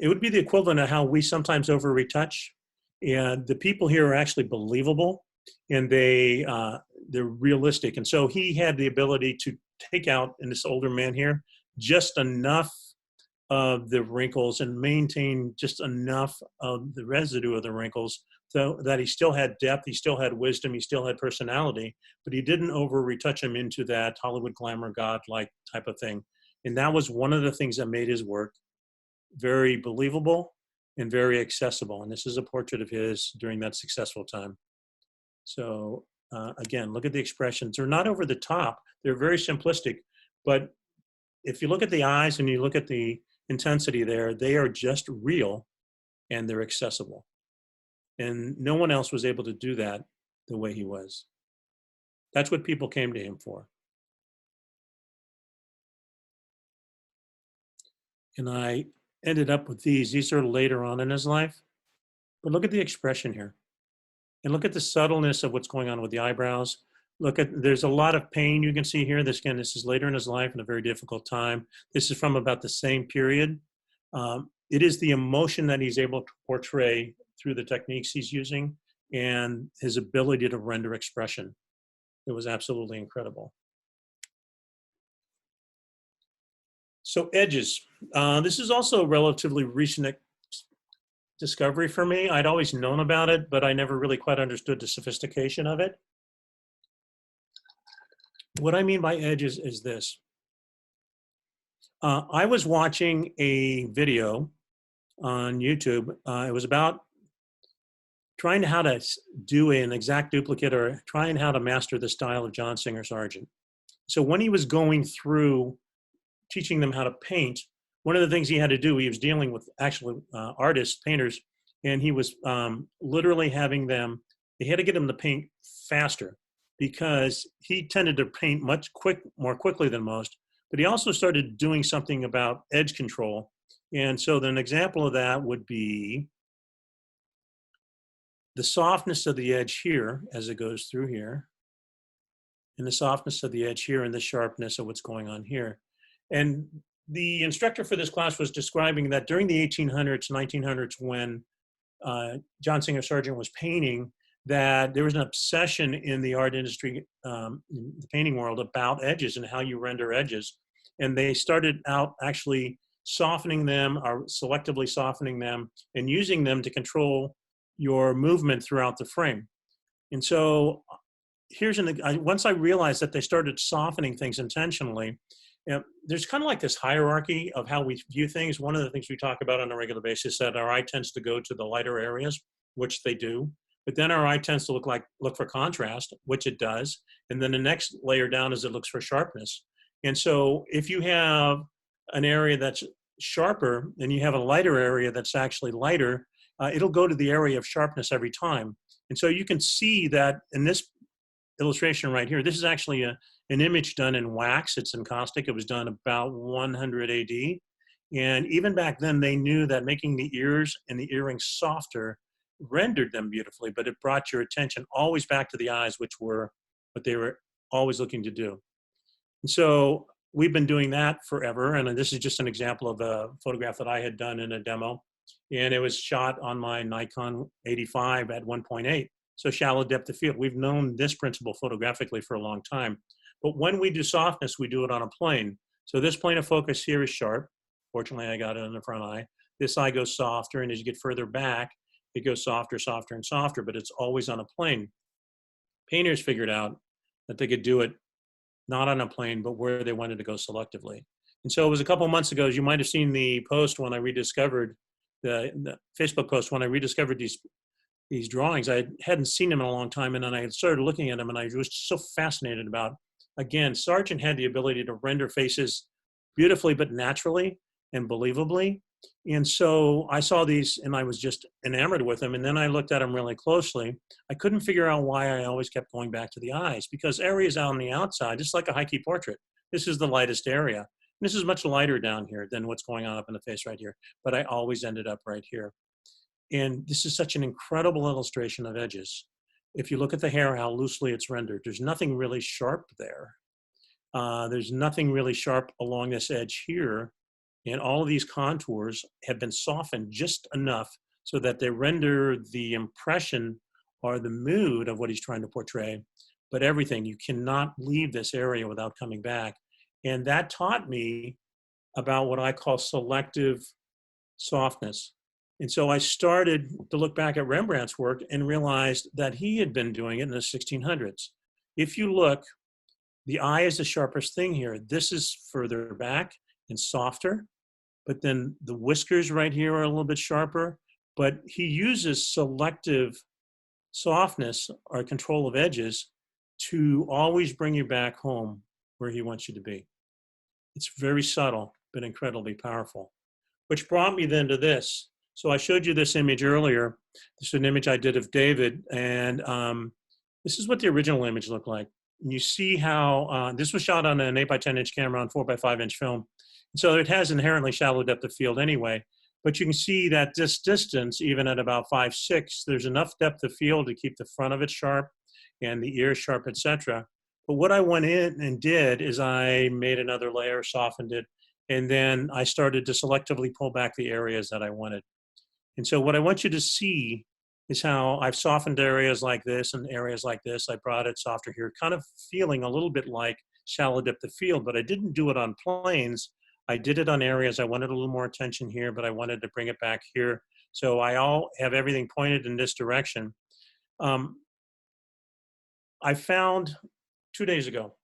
it would be the equivalent of how we sometimes over-retouch. And the people here are actually believable, and they're realistic. And so he had the ability to take out, in this older man here, just enough of the wrinkles and maintain just enough of the residue of the wrinkles so that he still had depth, he still had wisdom, he still had personality, but he didn't over-retouch him into that Hollywood glamour god-like type of thing. And that was one of the things that made his work very believable and very accessible. And this is a portrait of his during that successful time. So again, look at the expressions. They're not over the top. They're very simplistic. But if you look at the eyes and you look at the intensity there, they are just real and they're accessible. And no one else was able to do that the way he was. That's what people came to him for. And I ended up with these. These are later on in his life. But look at the expression here. And look at the subtleness of what's going on with the eyebrows. Look at, there's a lot of pain you can see here. This, again, this is later in his life in a very difficult time. This is from about the same period. It is the emotion that he's able to portray through the techniques he's using and his ability to render expression. It was absolutely incredible. So edges. This is also a relatively recent discovery for me. I'd always known about it, but I never really quite understood the sophistication of it. What I mean by edges is this. I was watching a video on YouTube. It was about trying how to do an exact duplicate or trying how to master the style of John Singer Sargent. So when he was going through teaching them how to paint, one of the things he had to do, he was dealing with actually artists, painters, and he was literally having them, they had to get them to paint faster because he tended to paint more quickly than most, but he also started doing something about edge control. And so then an example of that would be the softness of the edge here as it goes through here, and the softness of the edge here and the sharpness of what's going on here. And the instructor for this class was describing that during the 1800s, 1900s, when John Singer Sargent was painting, that there was an obsession in the art industry, in the painting world, about edges and how you render edges. And they started out actually softening them or selectively softening them and using them to control your movement throughout the frame. And so once I realized that they started softening things intentionally, there's kind of like this hierarchy of how we view things. One of the things we talk about on a regular basis is that our eye tends to go to the lighter areas, which they do. But then our eye tends to look for contrast, which it does. And then the next layer down is it looks for sharpness. And so if you have an area that's sharper and you have a lighter area that's actually lighter, it'll go to the area of sharpness every time. And so you can see that in this illustration right here, this is actually an image done in wax. It's encaustic. It was done about 100 AD. And even back then, they knew that making the ears and the earrings softer rendered them beautifully, but it brought your attention always back to the eyes, which were what they were always looking to do. And so we've been doing that forever. And this is just an example of a photograph that I had done in a demo. And it was shot on my Nikon 85 at 1.8. So shallow depth of field. We've known this principle photographically for a long time. But when we do softness, we do it on a plane. So this plane of focus here is sharp. Fortunately, I got it in the front eye. This eye goes softer, and as you get further back, it goes softer, softer, and softer, but it's always on a plane. Painters figured out that they could do it not on a plane, but where they wanted to go selectively. And so it was a couple months ago, as you might have seen the post when I rediscovered, the Facebook post when I rediscovered these drawings. I hadn't seen them in a long time, and then I started looking at them, and I was so fascinated about, again, Sargent had the ability to render faces beautifully, but naturally and believably. And so I saw these, and I was just enamored with them, and then I looked at them really closely. I couldn't figure out why I always kept going back to the eyes, because areas out on the outside, just like a high key portrait, this is the lightest area. This is much lighter down here than what's going on up in the face right here, but I always ended up right here. And this is such an incredible illustration of edges. If you look at the hair, how loosely it's rendered, there's nothing really sharp there. There's nothing really sharp along this edge here. And all of these contours have been softened just enough so that they render the impression or the mood of what he's trying to portray. But everything, you cannot leave this area without coming back. And that taught me about what I call selective softness. And so I started to look back at Rembrandt's work and realized that he had been doing it in the 1600s. If you look, the eye is the sharpest thing here. This is further back and softer, but then the whiskers right here are a little bit sharper, but he uses selective softness or control of edges to always bring you back home where he wants you to be. It's very subtle, but incredibly powerful, which brought me then to this. So I showed you this image earlier. This is an image I did of David, and this is what the original image looked like. And you see how this was shot on an 8x10" camera on 4x5" film. So it has inherently shallow depth of field anyway, but you can see that this distance, even at about 5.6, there's enough depth of field to keep the front of it sharp and the ears sharp, etc. But what I went in and did is I made another layer, softened it, and then I started to selectively pull back the areas that I wanted. And so what I want you to see is how I've softened areas like this and areas like this. I brought it softer here, kind of feeling a little bit like shallow depth of field, but I didn't do it on planes. I did it on areas. I wanted a little more attention here, but I wanted to bring it back here So I all have everything pointed in this direction. I found 2 days ago,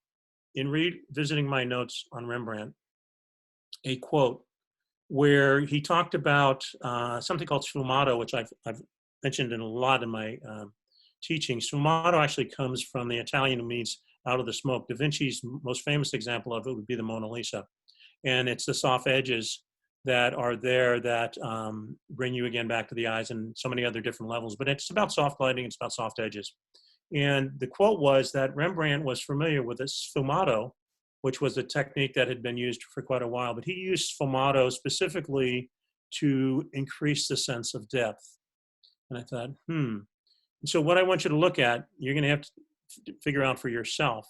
in revisiting my notes on Rembrandt, a quote where he talked about something called sfumato, which I've mentioned in a lot of my teaching. Sfumato actually comes from the Italian and means out of the smoke. Da Vinci's most famous example of it would be the Mona Lisa. And it's the soft edges that are there that bring you again back to the eyes and so many other different levels. But it's about soft lighting, it's about soft edges. And the quote was that Rembrandt was familiar with this sfumato, which was a technique that had been used for quite a while, but he used sfumato specifically to increase the sense of depth. And I thought, And so what I want you to look at, you're going to have to figure out for yourself.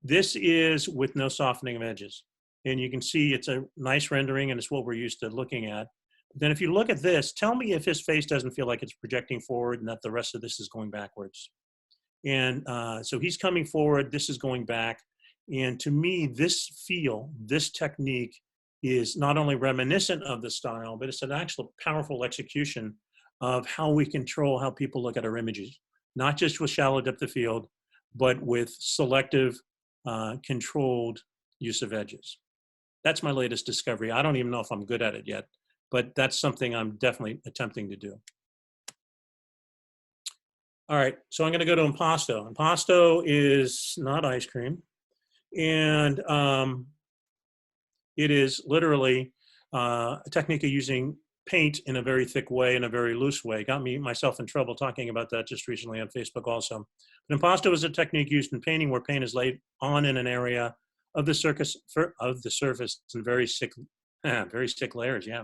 This is with no softening of edges. And you can see it's a nice rendering, and it's what we're used to looking at. But then if you look at this, tell me if his face doesn't feel like it's projecting forward and that the rest of this is going backwards. And so he's coming forward, this is going back. And to me, this technique is not only reminiscent of the style, but it's an actual powerful execution of how we control how people look at our images, not just with shallow depth of field, but with selective, controlled use of edges. That's my latest discovery. I don't even know if I'm good at it yet, but that's something I'm definitely attempting to do. All right, so I'm going to go to impasto. Impasto is not ice cream, and it is literally a technique of using paint in a very thick way, in a very loose way. Got myself in trouble talking about that just recently on Facebook also. But impasto is a technique used in painting where paint is laid on in an area of the surface in very thick layers, yeah.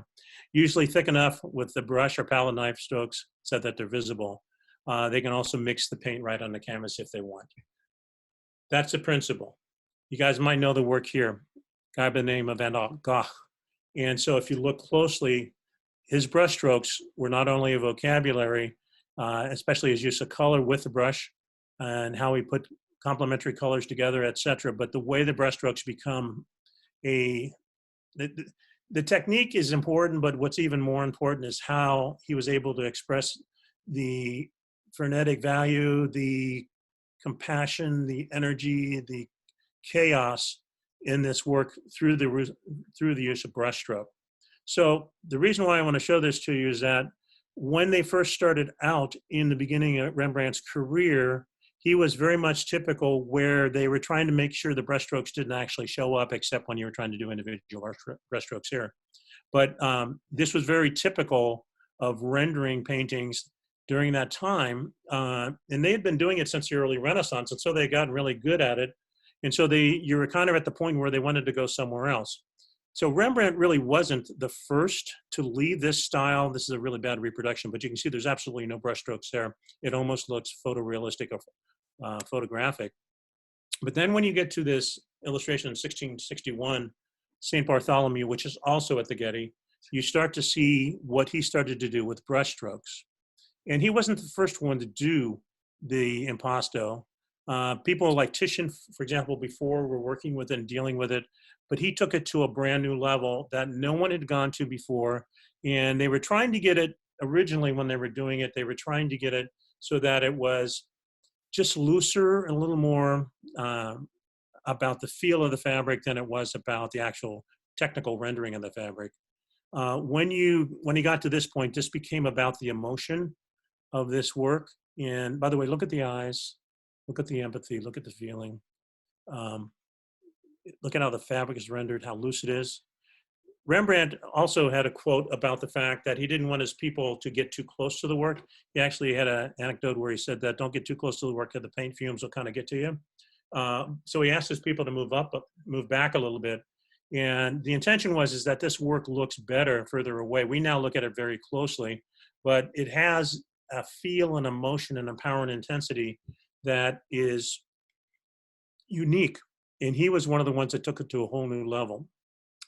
Usually thick enough with the brush or palette knife strokes so that they're visible. They can also mix the paint right on the canvas if they want. That's the principle. You guys might know the work here, guy by the name of Van Gogh. And so if you look closely, his brush strokes were not only a vocabulary, especially his use of color with the brush and how he put complementary colors together, etc. But the way the brush strokes become the technique is important, but what's even more important is how he was able to express the frenetic value, the compassion, the energy, the chaos in this work through the use of brushstroke. So the reason why I want to show this to you is that when they first started out in the beginning of Rembrandt's career, he was very much typical where they were trying to make sure the brushstrokes didn't actually show up except when you were trying to do individual brushstrokes here. But this was very typical of rendering paintings during that time. And they had been doing it since the early Renaissance, and so they had gotten really good at it. And so you were kind of at the point where they wanted to go somewhere else. So Rembrandt really wasn't the first to lead this style. This is a really bad reproduction, but you can see there's absolutely no brushstrokes there. It almost looks photorealistic or photographic. But then when you get to this illustration in 1661, St. Bartholomew, which is also at the Getty, you start to see what he started to do with brushstrokes. And he wasn't the first one to do the impasto. People like Titian, for example, before were working with it and dealing with it, but he took it to a brand new level that no one had gone to before. And they were trying to get it originally when they were doing it, they were trying to get it so that it was just looser and a little more about the feel of the fabric than it was about the actual technical rendering of the fabric. When he got to this point, this became about the emotion of this work. And by the way, look at the eyes, look at the empathy, look at the feeling. Look at how the fabric is rendered, how loose it is. Rembrandt also had a quote about the fact that he didn't want his people to get too close to the work. He actually had an anecdote where he said that don't get too close to the work, because the paint fumes will kind of get to you. So he asked his people to move back a little bit. And the intention is that this work looks better further away. We now look at it very closely, but it has a feel and emotion and a power and intensity that is unique. And he was one of the ones that took it to a whole new level.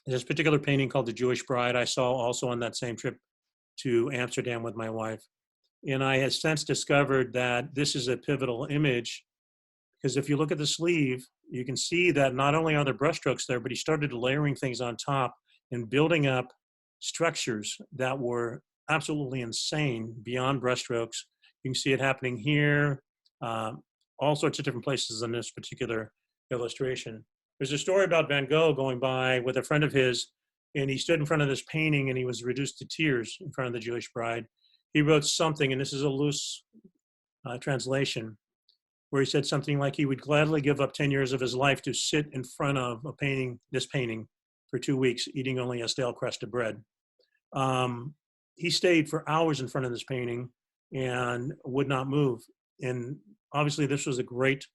There's a particular painting called The Jewish Bride I saw also on that same trip to Amsterdam with my wife. And I have since discovered that this is a pivotal image, because if you look at the sleeve, you can see that not only are there brushstrokes there, but he started layering things on top and building up structures that were absolutely insane beyond brushstrokes. You can see it happening here, all sorts of different places in this particular illustration. There's a story about Van Gogh going by with a friend of his, and he stood in front of this painting and he was reduced to tears in front of the Jewish bride. He wrote something, and this is a loose translation, where he said something like he would gladly give up 10 years of his life to sit in front of a painting, this painting, for 2 weeks, eating only a stale crust of bread. He stayed for hours in front of this painting and would not move. And obviously this was a great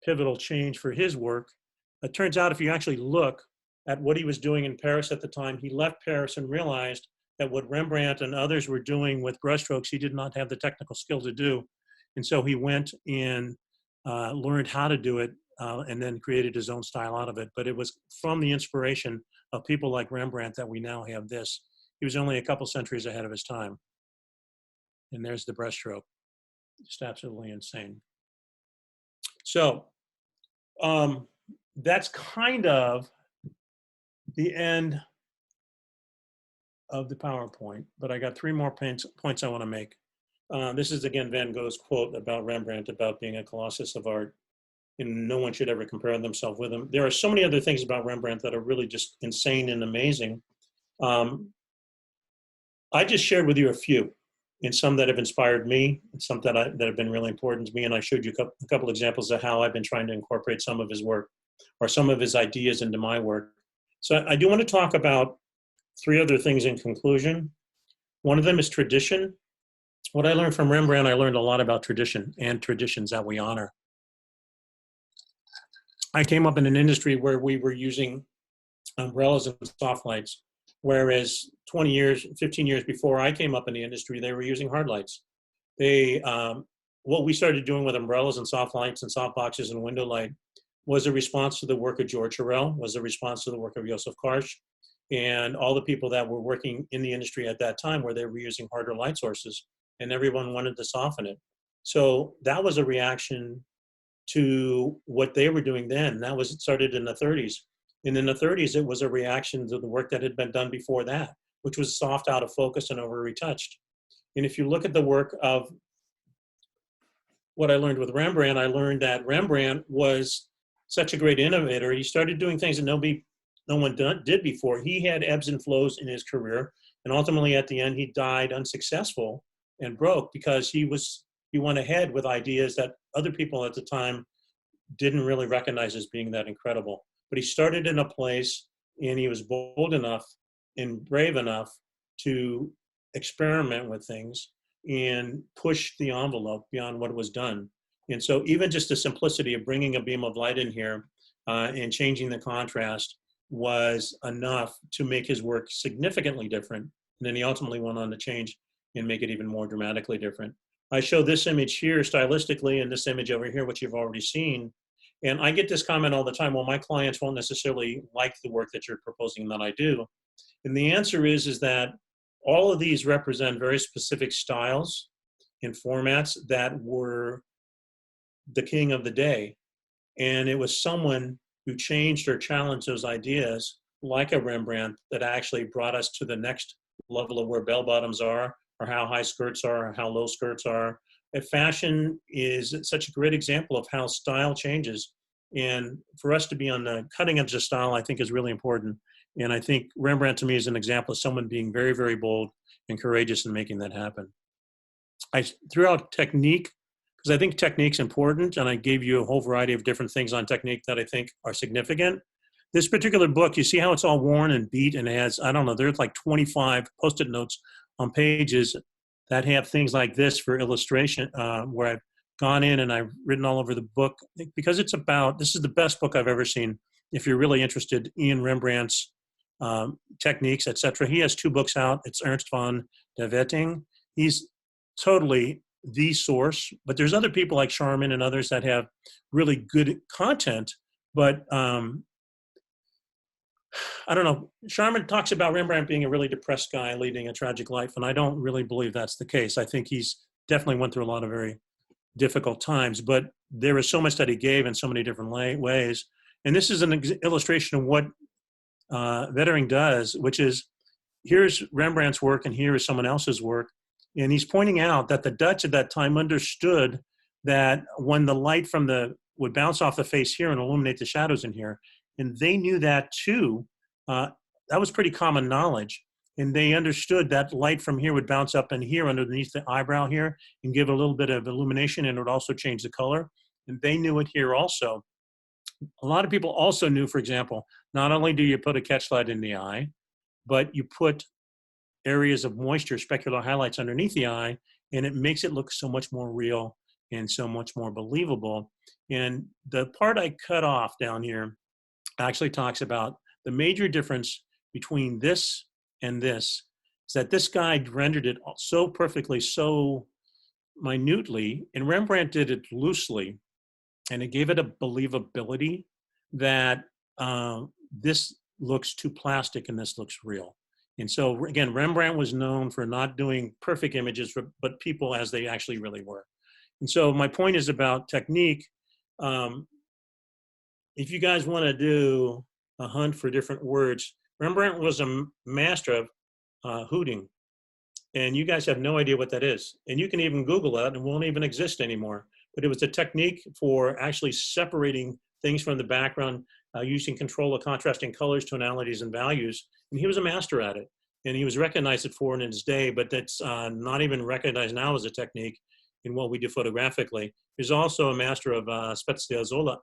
pivotal change for his work. It turns out if you actually look at what he was doing in Paris at the time, he left Paris and realized that what Rembrandt and others were doing with brushstrokes, he did not have the technical skill to do. And so he went and learned how to do it and then created his own style out of it. But it was from the inspiration of people like Rembrandt that we now have this. He was only a couple centuries ahead of his time. And there's the brushstroke. Just absolutely insane. So that's kind of the end of the PowerPoint, but I got 3 more points I want to make. This is again Van Gogh's quote about Rembrandt, about being a colossus of art, and no one should ever compare themselves with him. There are so many other things about Rembrandt that are really just insane and amazing. I just shared with you a few, and some that have inspired me, and some that have been really important to me, and I showed you a couple examples of how I've been trying to incorporate some of his work or some of his ideas into my work. So I do want to talk about 3 other things in conclusion. One of them is tradition. What I learned from Rembrandt, I learned a lot about tradition and traditions that we honor. I came up in an industry where we were using umbrellas and soft lights, whereas 20 years, 15 years before I came up in the industry, they were using hard lights. What we started doing with umbrellas and soft lights and soft boxes and window light was a response to the work of George Hurrell, was a response to the work of Joseph Karsh, and all the people that were working in the industry at that time where they were using harder light sources, and everyone wanted to soften it. So that was a reaction to what they were doing then. That was, it started in the 30s. And in the 30s, it was a reaction to the work that had been done before that, which was soft, out of focus, and over retouched. And if you look at the work of what I learned with Rembrandt, I learned that Rembrandt was such a great innovator. He started doing things that no one did before. He had ebbs and flows in his career, and ultimately at the end he died unsuccessful and broke because he went ahead with ideas that other people at the time didn't really recognize as being that incredible. But he started in a place, and he was bold enough and brave enough to experiment with things and push the envelope beyond what was done. And so even just the simplicity of bringing a beam of light in here and changing the contrast was enough to make his work significantly different. And then he ultimately went on to change and make it even more dramatically different. I show this image here stylistically and this image over here, which you've already seen. And I get this comment all the time, well, my clients won't necessarily like the work that you're proposing that I do. And the answer is that all of these represent very specific styles and formats that were the king of the day. And it was someone who changed or challenged those ideas, like a Rembrandt, that actually brought us to the next level of where bell bottoms are, or how high skirts are, or how low skirts are. And fashion is such a great example of how style changes. And for us to be on the cutting edge of style, I think is really important. And I think Rembrandt to me is an example of someone being very, very bold and courageous in making that happen. I threw out technique because I think technique's important, and I gave you a whole variety of different things on technique that I think are significant. This particular book, you see how it's all worn and beat and has, I don't know, there's like 25 Post-it notes on pages that have things like this for illustration, where I've gone in and I've written all over the book, because it's about, this is the best book I've ever seen if you're really interested in Rembrandt's techniques, etc. He has 2 books out. It's Ernst van de Wetting. He's totally the source, but there's other people like Charmin and others that have really good content, but I don't know. Charmin talks about Rembrandt being a really depressed guy leading a tragic life, and I don't really believe that's the case. I think he's definitely went through a lot of very difficult times, but there is so much that he gave in so many different ways. And this is an illustration of what Wettering does, which is here's Rembrandt's work and here is someone else's work. And he's pointing out that the Dutch at that time understood that when the light from would bounce off the face here and illuminate the shadows in here, and they knew that too. That was pretty common knowledge. And they understood that light from here would bounce up in here underneath the eyebrow here and give a little bit of illumination, and it would also change the color. And they knew it here also. A lot of people also knew, for example, not only do you put a catch light in the eye, but you put areas of moisture, specular highlights underneath the eye, and it makes it look so much more real and so much more believable. And the part I cut off down here actually talks about the major difference between this and this is that this guy rendered it so perfectly, so minutely, and Rembrandt did it loosely, and it gave it a believability that this looks too plastic and this looks real. And so again, Rembrandt was known for not doing perfect images, but people as they actually really were. And so my point is about technique. If you guys want to do a hunt for different words, Rembrandt was a master of hooting. And you guys have no idea what that is. And you can even Google that, and it won't even exist anymore. But it was a technique for actually separating things from the background, using control of contrasting colors, tonalities, and values. And he was a master at it. And he was recognized for it in his day, but that's not even recognized now as a technique in what we do photographically. He's also a master of spezzatura,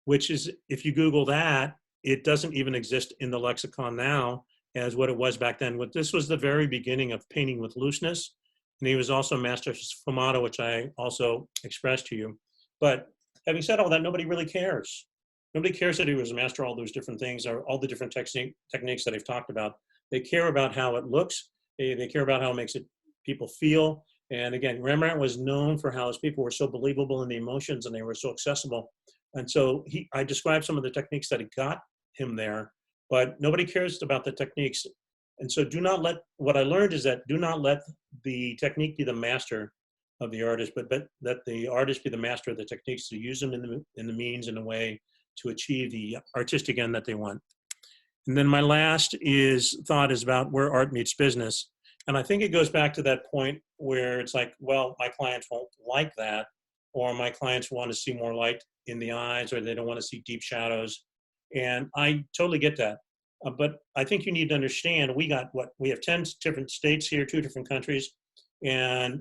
which is, if you Google that, it doesn't even exist in the lexicon now as what it was back then. This was the very beginning of painting with looseness. And he was also a master of sfumato, which I also expressed to you. But having said all that, nobody really cares. Nobody cares that he was a master of all those different things or all the different techniques that I've talked about. They care about how it looks. They care about how it makes people feel. And again, Rembrandt was known for how his people were so believable in the emotions and they were so accessible. And so I described some of the techniques that got him there, but nobody cares about the techniques. And so what I learned is that do not let the technique be the master of the artist, but let the artist be the master of the techniques, to use them in the means in a way to achieve the artistic end that they want. And then my last thought is about where art meets business. And I think it goes back to that point where it's like, well, my clients won't like that, or my clients want to see more light in the eyes, or they don't want to see deep shadows. And I totally get that. But I think you need to understand, we have 10 different states here, 2 different countries, and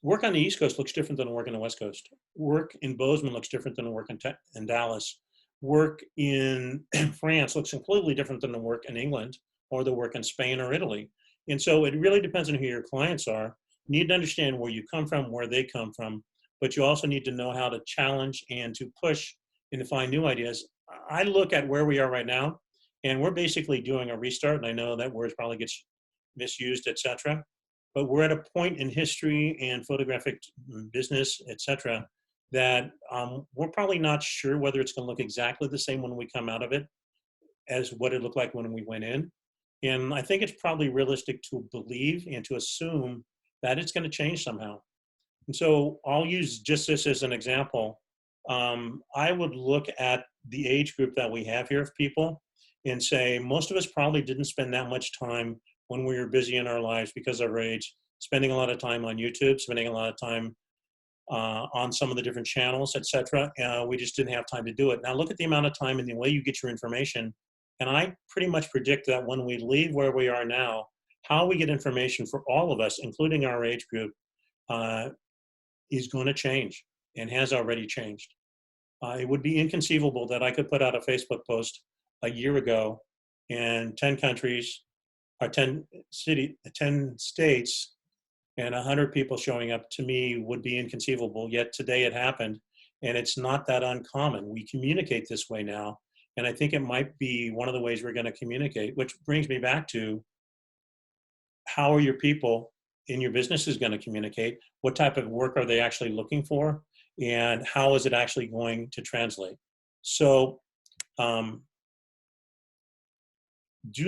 work on the East Coast looks different than work on the West Coast. Work in Bozeman looks different than work in Dallas. Work in France looks completely different than the work in England or the work in Spain or Italy. And so it really depends on who your clients are. You need to understand where you come from, where they come from, but you also need to know how to challenge and to push and to find new ideas. I look at where we are right now, and we're basically doing a restart, and I know that word probably gets misused, etc. But we're at a point in history and photographic business, etc., that we're probably not sure whether it's going to look exactly the same when we come out of it as what it looked like when we went in. And I think it's probably realistic to believe and to assume that it's going to change somehow. And so I'll use just this as an example. I would look at the age group that we have here of people and say, most of us probably didn't spend that much time when we were busy in our lives because of our age, spending a lot of time on YouTube, spending a lot of time on some of the different channels, etc. We just didn't have time to do it. Now look at the amount of time and the way you get your information. And I pretty much predict that when we leave where we are now, how we get information for all of us, including our age group, is going to change and has already changed. It would be inconceivable that I could put out a Facebook post a year ago and 10 countries, or 10 states, and 100 people showing up. To me would be inconceivable, yet today it happened, and it's not that uncommon. We communicate this way now, and I think it might be one of the ways we're going to communicate, which brings me back to, how are your people in your business is going to communicate? What type of work are they actually looking for? And how is it actually going to translate? So do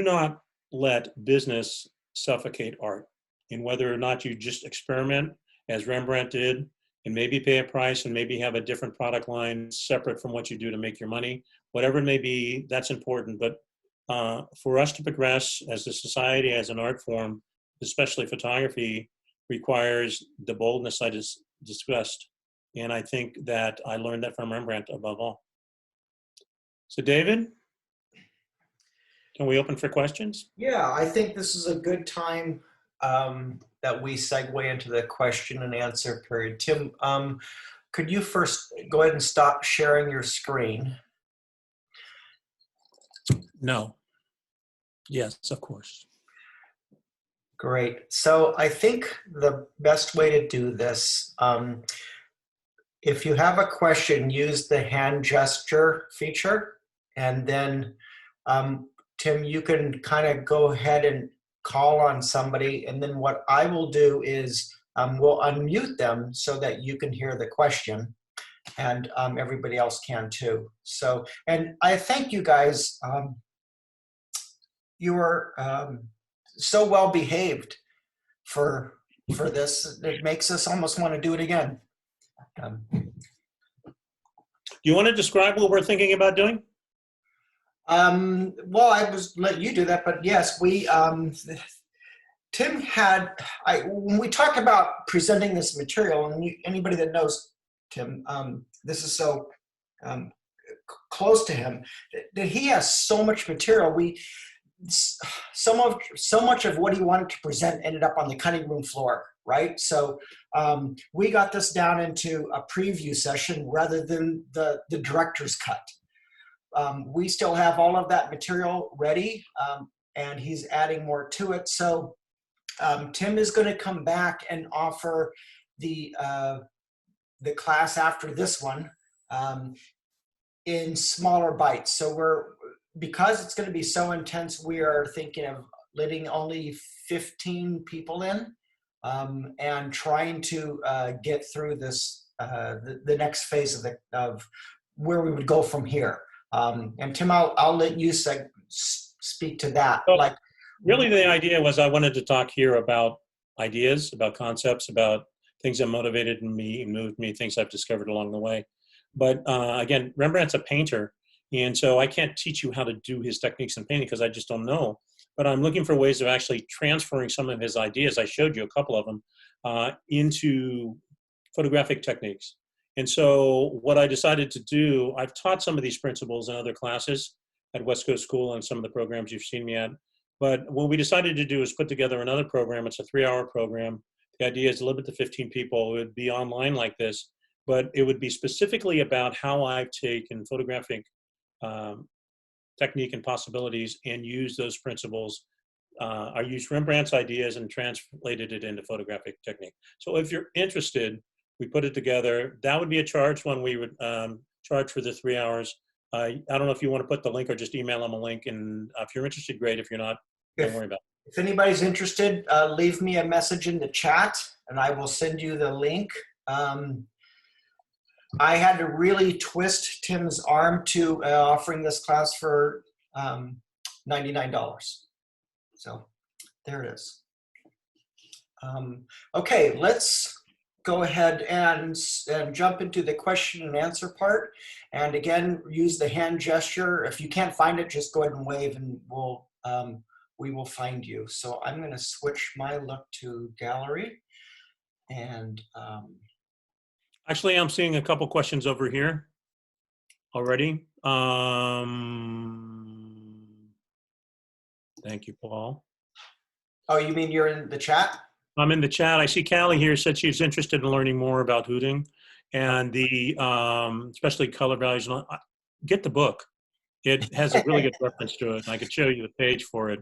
not let business suffocate art. And whether or not you just experiment, as Rembrandt did, and maybe pay a price and maybe have a different product line separate from what you do to make your money. Whatever it may be, that's important. But for us to progress as a society, as an art form, especially photography, requires the boldness I just discussed. And I think that I learned that from Rembrandt above all. So David, can we open for questions? Yeah, I think this is a good time that we segue into the question and answer period. Tim, could you first go ahead and stop sharing your screen? No. Yes, of course. Great. So I think the best way to do this, if you have a question, use the hand gesture feature, and then Tim, you can kind of go ahead and call on somebody, and then what I will do is we'll unmute them so that you can hear the question, and everybody else can too. So, and I thank you guys. You were so well behaved for this. It makes us almost want to do it again. You want to describe what we're thinking about doing? Well, I was let you do that, but yes, we Tim had when we talk about presenting this material, and anybody that knows Tim, this is so close to him that he has so much material. So much of what he wanted to present ended up on the cutting room floor, right? So we got this down into a preview session rather than the director's cut. We still have all of that material ready, and he's adding more to it. So Tim is going to come back and offer the class after this one in smaller bites. So because it's going to be so intense, we are thinking of letting only 15 people in and trying to get through this the next phase of where we would go from here. And Tim, I'll let you speak to that. Well, really, the idea was I wanted to talk here about ideas, about concepts, about things that motivated me and moved me, things I've discovered along the way. But again, Rembrandt's a painter, and so I can't teach you how to do his techniques in painting because I just don't know. But I'm looking for ways of actually transferring some of his ideas, I showed you a couple of them, into photographic techniques. And so what I decided to do, I've taught some of these principles in other classes at West Coast School and some of the programs you've seen me at. But what we decided to do is put together another program. It's a 3-hour program. The idea is to limit to 15 people. It would be online like this, but it would be specifically about how I've taken photographic technique and possibilities and used those principles. I used Rembrandt's ideas and translated it into photographic technique. So if you're interested, we put it together. That would be a charged one. We would charge for the 3 hours. I don't know if you want to put the link or just email them a link. And if you're interested, great. If you're not, don't worry about it. If anybody's interested, leave me a message in the chat and I will send you the link. I had to really twist Tim's arm to offering this class for $99. So there it is. Okay, let's go ahead and jump into the question and answer part. And again, use the hand gesture. If you can't find it, just go ahead and wave and we will find you. So I'm going to switch my look to gallery. And actually, I'm seeing a couple questions over here already. Thank you, Paul. Oh, you mean you're in the chat? I'm in the chat. I see Callie here said she's interested in learning more about hooting and the especially color values. Get the book. It has a really good reference to it. And I could show you the page for it.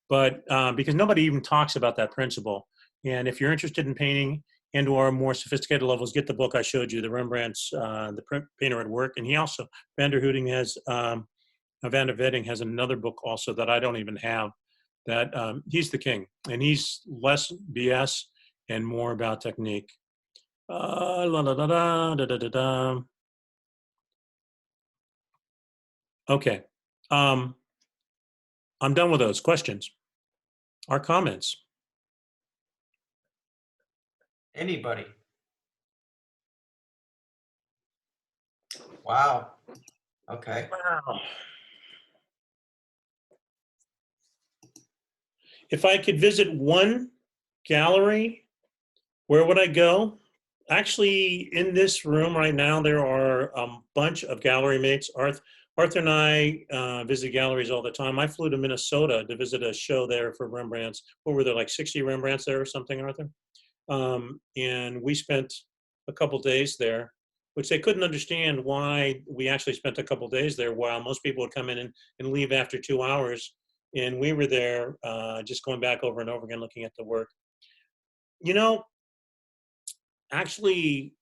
But because nobody even talks about that principle. And if you're interested in painting and or more sophisticated levels, get the book I showed you, the Rembrandt's, the Painter at Work. And he also, Van der Vetting has another book also that I don't even have. That he's the king, and he's less BS and more about technique. Okay, I'm done with those questions. Our comments. Anybody? Wow. Okay. Wow. If I could visit one gallery, where would I go? Actually, in this room right now, there are a bunch of gallery mates. Arthur and I visit galleries all the time. I flew to Minnesota to visit a show there for Rembrandts. What were there, like 60 Rembrandts there or something, Arthur? And we spent a couple days there, which they couldn't understand why we actually spent a couple days there, while most people would come in and leave after 2 hours. And we were there just going back over and over again, looking at the work. You know, actually,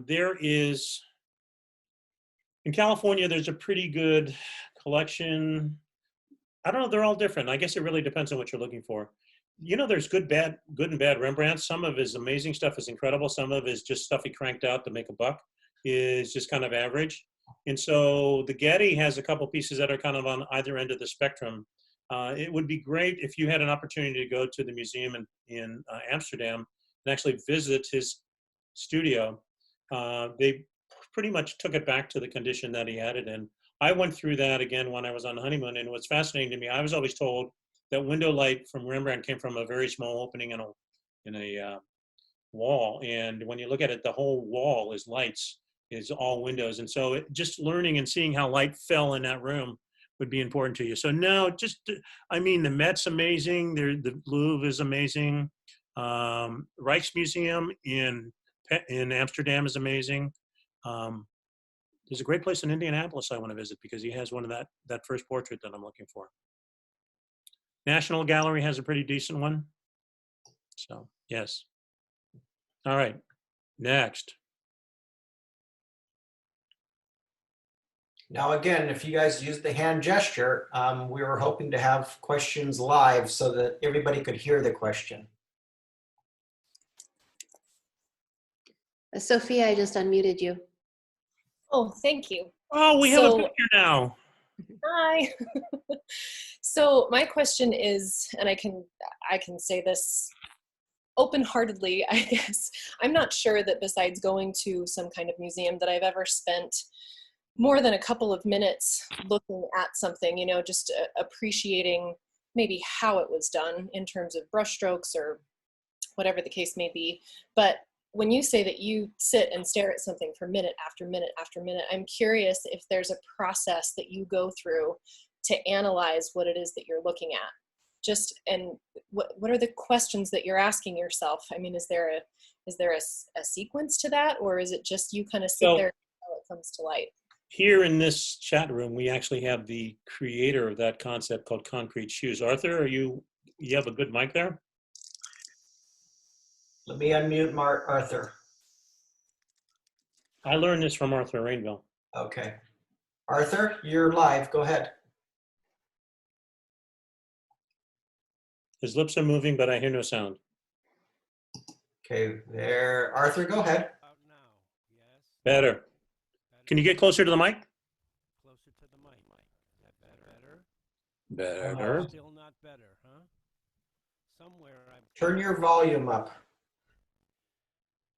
there is, in California, there's a pretty good collection. I don't know, they're all different. I guess it really depends on what you're looking for. You know, there's good and bad Rembrandt. Some of his amazing stuff is incredible. Some of his just stuff he cranked out to make a buck is just kind of average. And so the Getty has a couple pieces that are kind of on either end of the spectrum. It would be great if you had an opportunity to go to the museum in Amsterdam and actually visit his studio. They pretty much took it back to the condition that he had it in. I went through that again when I was on honeymoon, and what's fascinating to me, I was always told that window light from Rembrandt came from a very small opening in a wall, and when you look at it, the whole wall is lights, is all windows, and so just learning and seeing how light fell in that room would be important to you. So no, I mean, the Met's amazing, the Louvre is amazing, Rijksmuseum in Amsterdam is amazing. There's a great place in Indianapolis I want to visit because he has one of that first portrait that I'm looking for. National Gallery has a pretty decent one. So, yes. All right, next. Now, again, if you guys use the hand gesture, we were hoping to have questions live so that everybody could hear the question. Sophia, I just unmuted you. Oh, thank you. Oh, we have a picture now. Hi. So my question is, and I can say this open-heartedly, I guess, I'm not sure that besides going to some kind of museum that I've ever spent more than a couple of minutes looking at something, you know, just appreciating maybe how it was done in terms of brushstrokes or whatever the case may be. But when you say that you sit and stare at something for minute after minute after minute, I'm curious if there's a process that you go through to analyze what it is that you're looking at. Just, and what are the questions that you're asking yourself? I mean, is there a sequence to that, or is it just you kind of sit there until it comes to light? Here in this chat room, we actually have the creator of that concept called Concrete Shoes. Arthur, you have a good mic there? Let me unmute Arthur. I learned this from Arthur Rainville. Okay. Arthur, you're live. Go ahead. His lips are moving, but I hear no sound. Okay, there. Arthur, go ahead. Better. Can you get closer to the mic? Closer to the mic. Is that better? Better. Still not better, huh? Somewhere I'm Turn your volume up.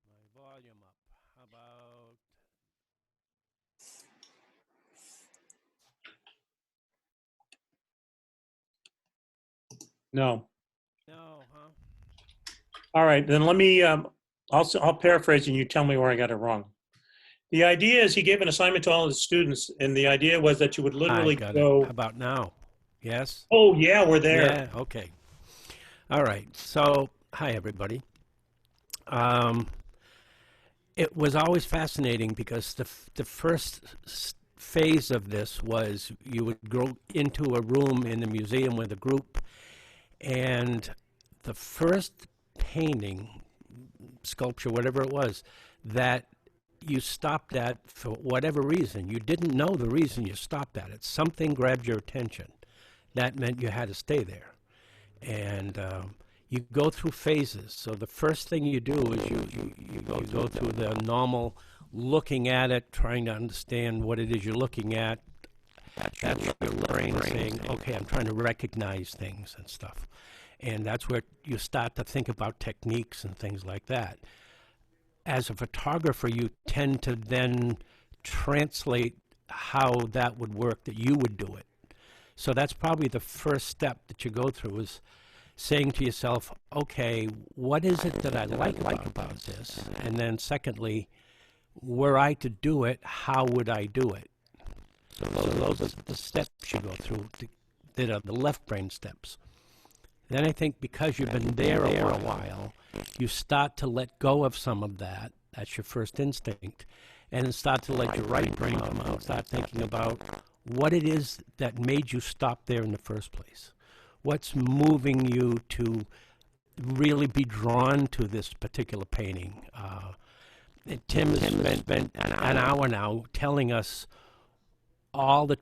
my volume up. How about No. no, huh? All right, then let me, I'll paraphrase and you tell me where I got it wrong. The idea is he gave an assignment to all his students, and the idea was that you would literally I got go. it. How about now? Yes? Oh, yeah, we're there. Yeah, okay. All right. So, hi everybody. It was always fascinating because the first phase of this was you would go into a room in the museum with a group, and the first painting, sculpture, whatever it was, that you stopped at for whatever reason. You didn't know the reason you stopped at it. Something grabbed your attention. That meant you had to stay there. And you go through phases. So the first thing you do is you go through the normal looking at it, trying to understand what it is you're looking at. That's your brain saying, okay, I'm trying to recognize things and stuff. And that's where you start to think about techniques and things like that. As a photographer, you tend to then translate how that would work, that you would do it. So that's probably the first step that you go through, is saying to yourself, okay, what is it that I like about this? And then secondly, were I to do it, how would I do it? So those are the steps you go through that are the left brain steps. Then I think because you've been there for a while, you start to let go of some of that. That's your first instinct. And start to let your right brain come out. Start thinking about what it is that made you stop there in the first place. What's moving you to really be drawn to this particular painting? Tim has spent an hour now telling us all the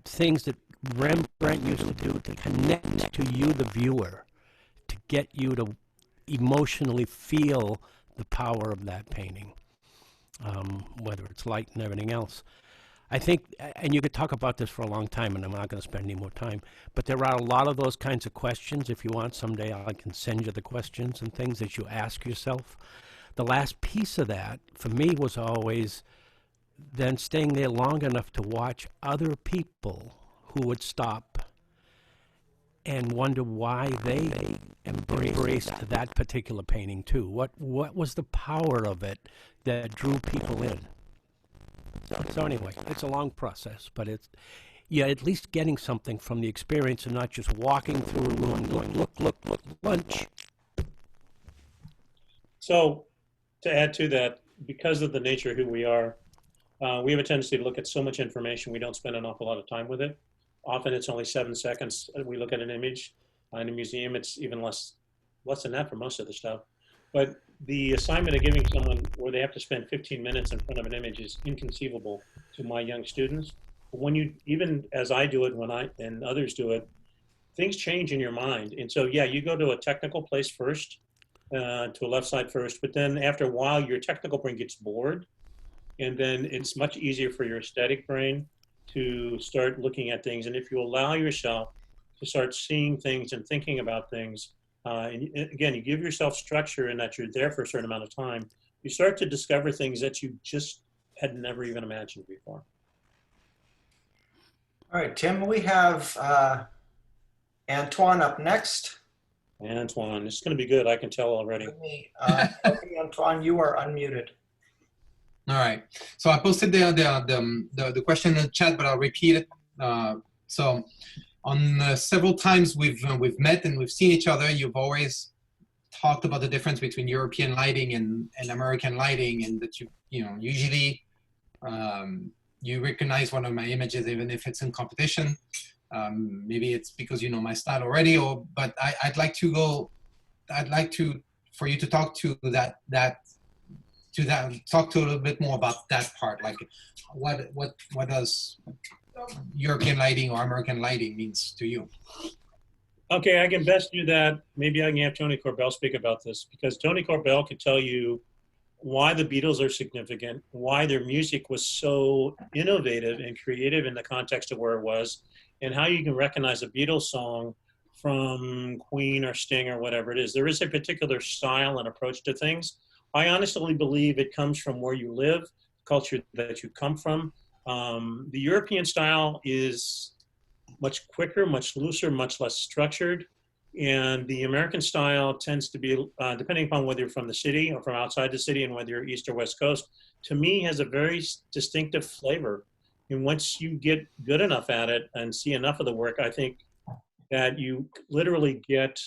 things that Rembrandt used to do to connect to you, the viewer, to get you to emotionally feel the power of that painting, whether it's light and everything else. I think, and you could talk about this for a long time, and I'm not going to spend any more time, but there are a lot of those kinds of questions. If you want, someday I can send you the questions and things that you ask yourself. The last piece of that, for me, was always then staying there long enough to watch other people who would stop and wonder why they embraced that particular painting too. What was the power of it that drew people in? So anyway, it's a long process, but it's, yeah, at least getting something from the experience and not just walking through a room going, look, lunch. So to add to that, because of the nature of who we are, we have a tendency to look at so much information, we don't spend an awful lot of time with it. Often it's only 7 seconds. We look at an image. In a museum, it's even less than that for most of the stuff. But the assignment of giving someone where they have to spend 15 minutes in front of an image is inconceivable to my young students. When you, even as I do it, and others do it, things change in your mind. And so, yeah, you go to a technical place first, to a left side first, but then after a while, your technical brain gets bored. And then it's much easier for your aesthetic brain to start looking at things. And if you allow yourself to start seeing things and thinking about things, and again, you give yourself structure in that you're there for a certain amount of time, you start to discover things that you just had never even imagined before. All right, Tim, we have Antoine up next. Antoine, it's going to be good. I can tell already. Okay, Antoine, you are unmuted. All right. So I posted the question in the chat, but I'll repeat it. So on several times we've met and we've seen each other, you've always talked about the difference between European lighting and American lighting, and that you usually you recognize one of my images even if it's in competition. Maybe it's because you know my style already, but I'd like for you to talk to talk to a little bit more about that part, like what does European lighting or American lighting means to you? Okay, I can best do that. Maybe I can have Tony Corbell speak about this, because Tony Corbell could tell you why the Beatles are significant, why their music was so innovative and creative in the context of where it was, and how you can recognize a Beatles song from Queen or Sting or whatever it is. There is a particular style and approach to things. I honestly believe it comes from where you live, culture that you come from. The European style is much quicker, much looser, much less structured. And the American style tends to be, depending upon whether you're from the city or from outside the city and whether you're East or West Coast, to me has a very distinctive flavor. And once you get good enough at it and see enough of the work, I think that you literally get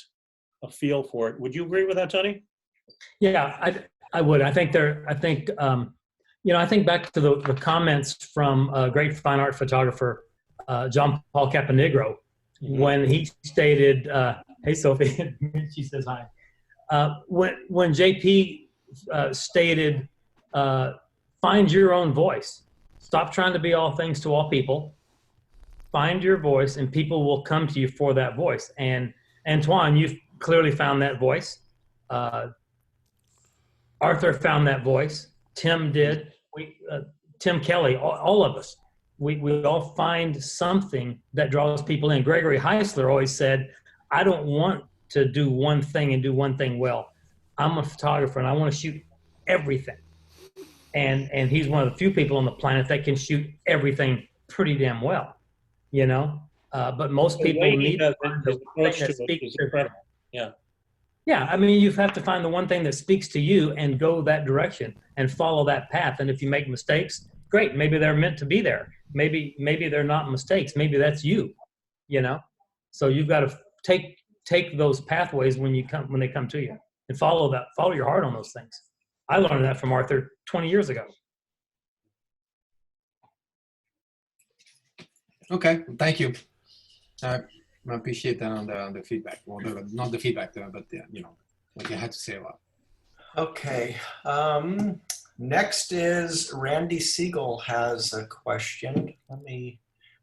a feel for it. Would you agree with that, Tony? Yeah, I would. I think I think back to the comments from a great fine art photographer, John Paul Caponegro, when he stated, hey, Sophie, she says hi. When JP stated, find your own voice. Stop trying to be all things to all people. Find your voice and people will come to you for that voice. And Antoine, you've clearly found that voice. Arthur found that voice. Tim did. Tim Kelly, all of us. We all find something that draws people in. Gregory Heisler always said, I don't want to do one thing and do one thing well. I'm a photographer and I want to shoot everything. and he's one of the few people on the planet that can shoot everything pretty damn well, you know. But most The people way he need does to it, find his the approach thing to that it speaks is to them. incredible. Yeah. Yeah, I mean, you have to find the one thing that speaks to you and go that direction and follow that path. And if you make mistakes, great. Maybe they're meant to be there. Maybe they're not mistakes. Maybe that's you, you know. So you've got to take those pathways when they come to you and follow your heart on those things. I learned that from Arthur 20 years ago. Okay, thank you. I appreciate that on the feedback. Well, not the feedback, but you know, what you had to say about. Okay. Next is Randy Siegel has a question. Let me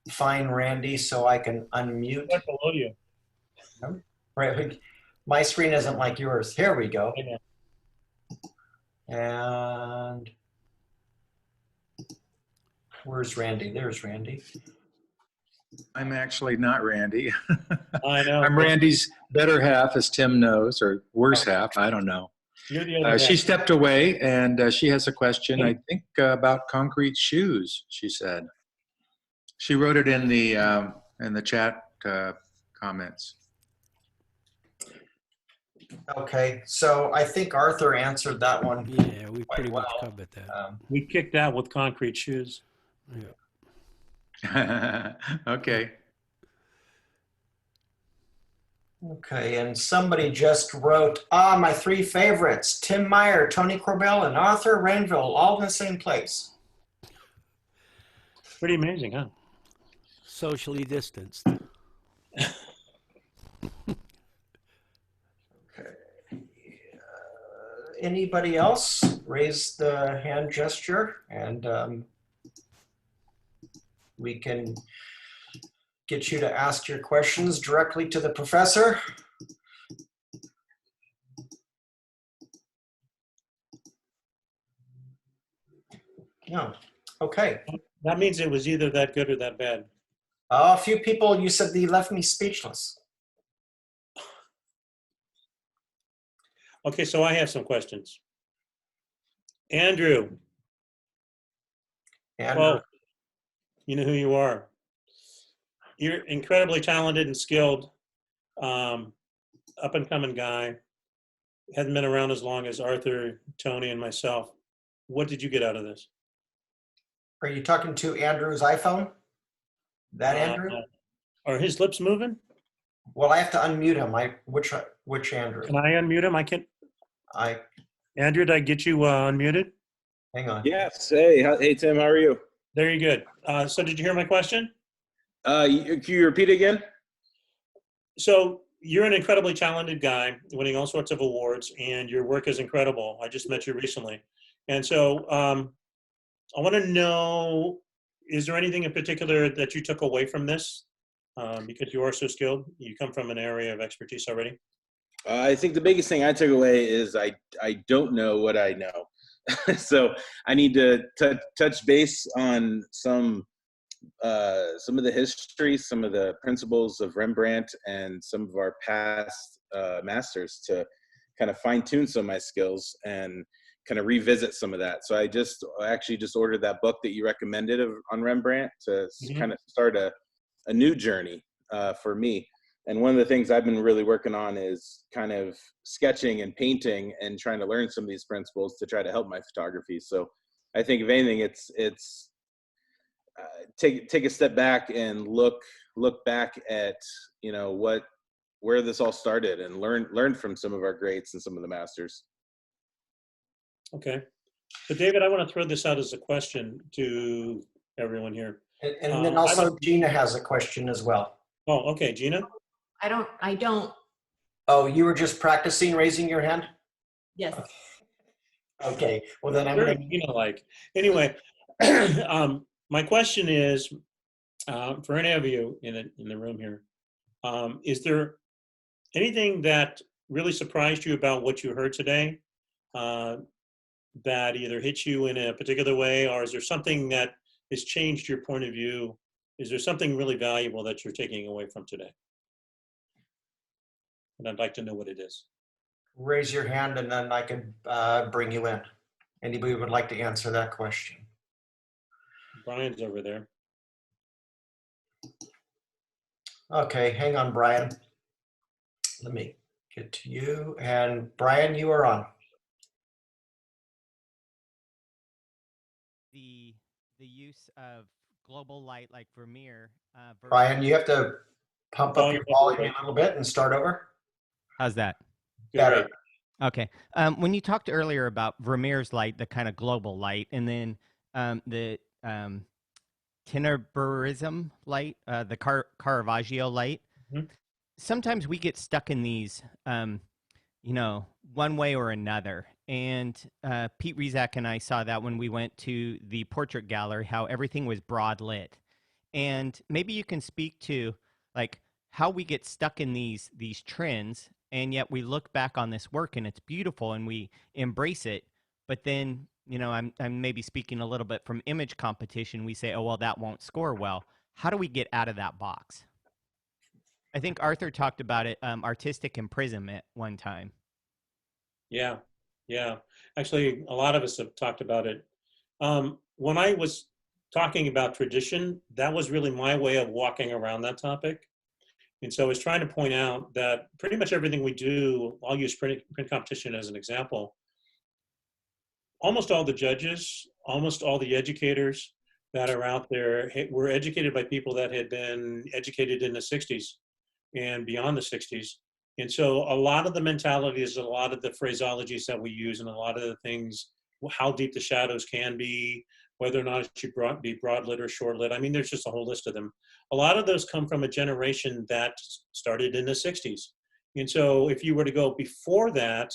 find Randy so I can unmute. Right below you. Right. My screen isn't like yours. Here we go. Amen. And where's Randy? There's Randy. I'm actually not Randy. I know. I'm Randy's better half, as Tim knows, or worse half. I don't know. You're the other She half. stepped away, and she has a question, I think, about concrete shoes, she said. She wrote it in the chat comments. Okay, so I think Arthur answered that one. Yeah, we quite pretty much well. covered that. We kicked out with concrete shoes. Yeah. Okay. Okay, and somebody just wrote, my three favorites, Tim Meyer, Tony Corbell, and Arthur Renville, all in the same place. Pretty amazing, huh? Socially distanced. Anybody else? Raise the hand gesture, and we can get you to ask your questions directly to the professor. No. Okay. That means it was either that good or that bad. A few people, you said they left me speechless. Okay, so I have some questions. Andrew. And Well, you know who you are. You're incredibly talented and skilled, up-and-coming guy. Hasn't been around as long as Arthur, Tony, and myself. What did you get out of this? are you talking to Andrew's iPhone? That Andrew? Are his lips moving? Well, I have to unmute him. Which Andrew? Can I unmute him? I can. I Andrew, did I get you unmuted? hang on. Yes. Hey, Tim. How are you? Very good. So did you hear my question? Can you repeat again? So you're an incredibly talented guy, winning all sorts of awards, and your work is incredible. I just met you recently. And so I want to know, is there anything in particular that you took away from this? Because you are so skilled. You come from an area of expertise already. I think the biggest thing I took away is I don't know what I know. So I need to touch base on some of the history, some of the principles of Rembrandt, and some of our past masters to kind of fine tune some of my skills and kind of revisit some of that. So I actually just ordered that book that you recommended on Rembrandt to kind of start a new journey for me. And one of the things I've been really working on is kind of sketching and painting and trying to learn some of these principles to try to help my photography. So I think if anything, it's take a step back and look back at, you know, where this all started and learn from some of our greats and some of the masters. Okay. So David, I want to throw this out as a question to everyone here. And then also Gina has a question as well. Oh, okay. Gina? I don't. Oh, you were just practicing raising your hand? Yes. Okay. Well, then I'm Very going to. Gina-like. Anyway, my question is, for any of you in the room here, is there anything that really surprised you about what you heard today that either hit you in a particular way, or is there something that has changed your point of view? Is there something really valuable that you're taking away from today? And I'd like to know what it is. Raise your hand and then I can bring you in. Anybody would like to answer that question? Brian's over there. Okay, hang on, Brian. Let me get to you. And Brian, you are on. The use of global light like Vermeer. Brian, you have to pump up your volume a little bit and start over. How's that? Better. Okay. When you talked earlier about Vermeer's light, the kind of global light, and then the Tenebrism light, the Caravaggio light, sometimes we get stuck in these, one way or another. And Pete Rizak and I saw that when we went to the portrait gallery, how everything was broad lit. And maybe you can speak to like how we get stuck in these trends, and yet we look back on this work and it's beautiful and we embrace it. But then, I'm maybe speaking a little bit from image competition. We say, oh, well, that won't score well. How do we get out of that box? I think Arthur talked about it, artistic imprisonment one time. Yeah. Actually, a lot of us have talked about it. When I was talking about tradition, that was really my way of walking around that topic. And so I was trying to point out that pretty much everything we do, I'll use print competition as an example. Almost all the judges, almost all the educators that are out there were educated by people that had been educated in the 60s and beyond the 60s. And so a lot of the mentalities, a lot of the phraseologies that we use, and a lot of the things, how deep the shadows can be, whether or not it should be broad lit or short lit. I mean, there's just a whole list of them. A lot of those come from a generation that started in the 60s. And so if you were to go before that,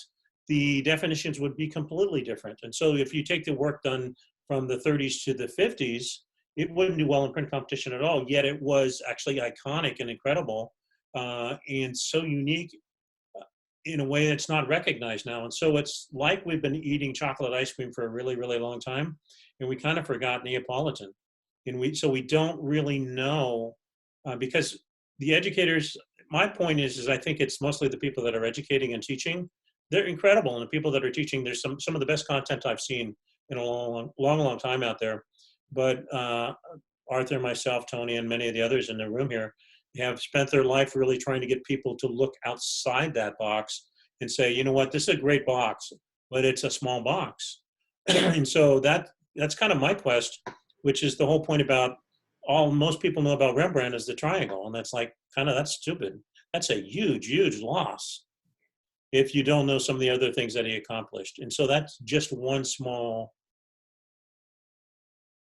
the definitions would be completely different. And so if you take the work done from the 30s to the 50s, it wouldn't do well in print competition at all, yet it was actually iconic and incredible. And so unique in a way that's not recognized now. And so it's like we've been eating chocolate ice cream for a really, really long time, and we kind of forgot Neapolitan. And so we don't really know, because the educators, my point is I think it's mostly the people that are educating and teaching. They're incredible. And the people that are teaching, there's some of the best content I've seen in a long time out there. But Arthur, myself, Tony, and many of the others in the room here have spent their life really trying to get people to look outside that box and say, you know what, this is a great box, but it's a small box. And so that's kind of my quest, which is the whole point about most people know about Rembrandt is the triangle. And that's like, that's stupid. That's a huge, huge loss if you don't know some of the other things that he accomplished. And so that's just one small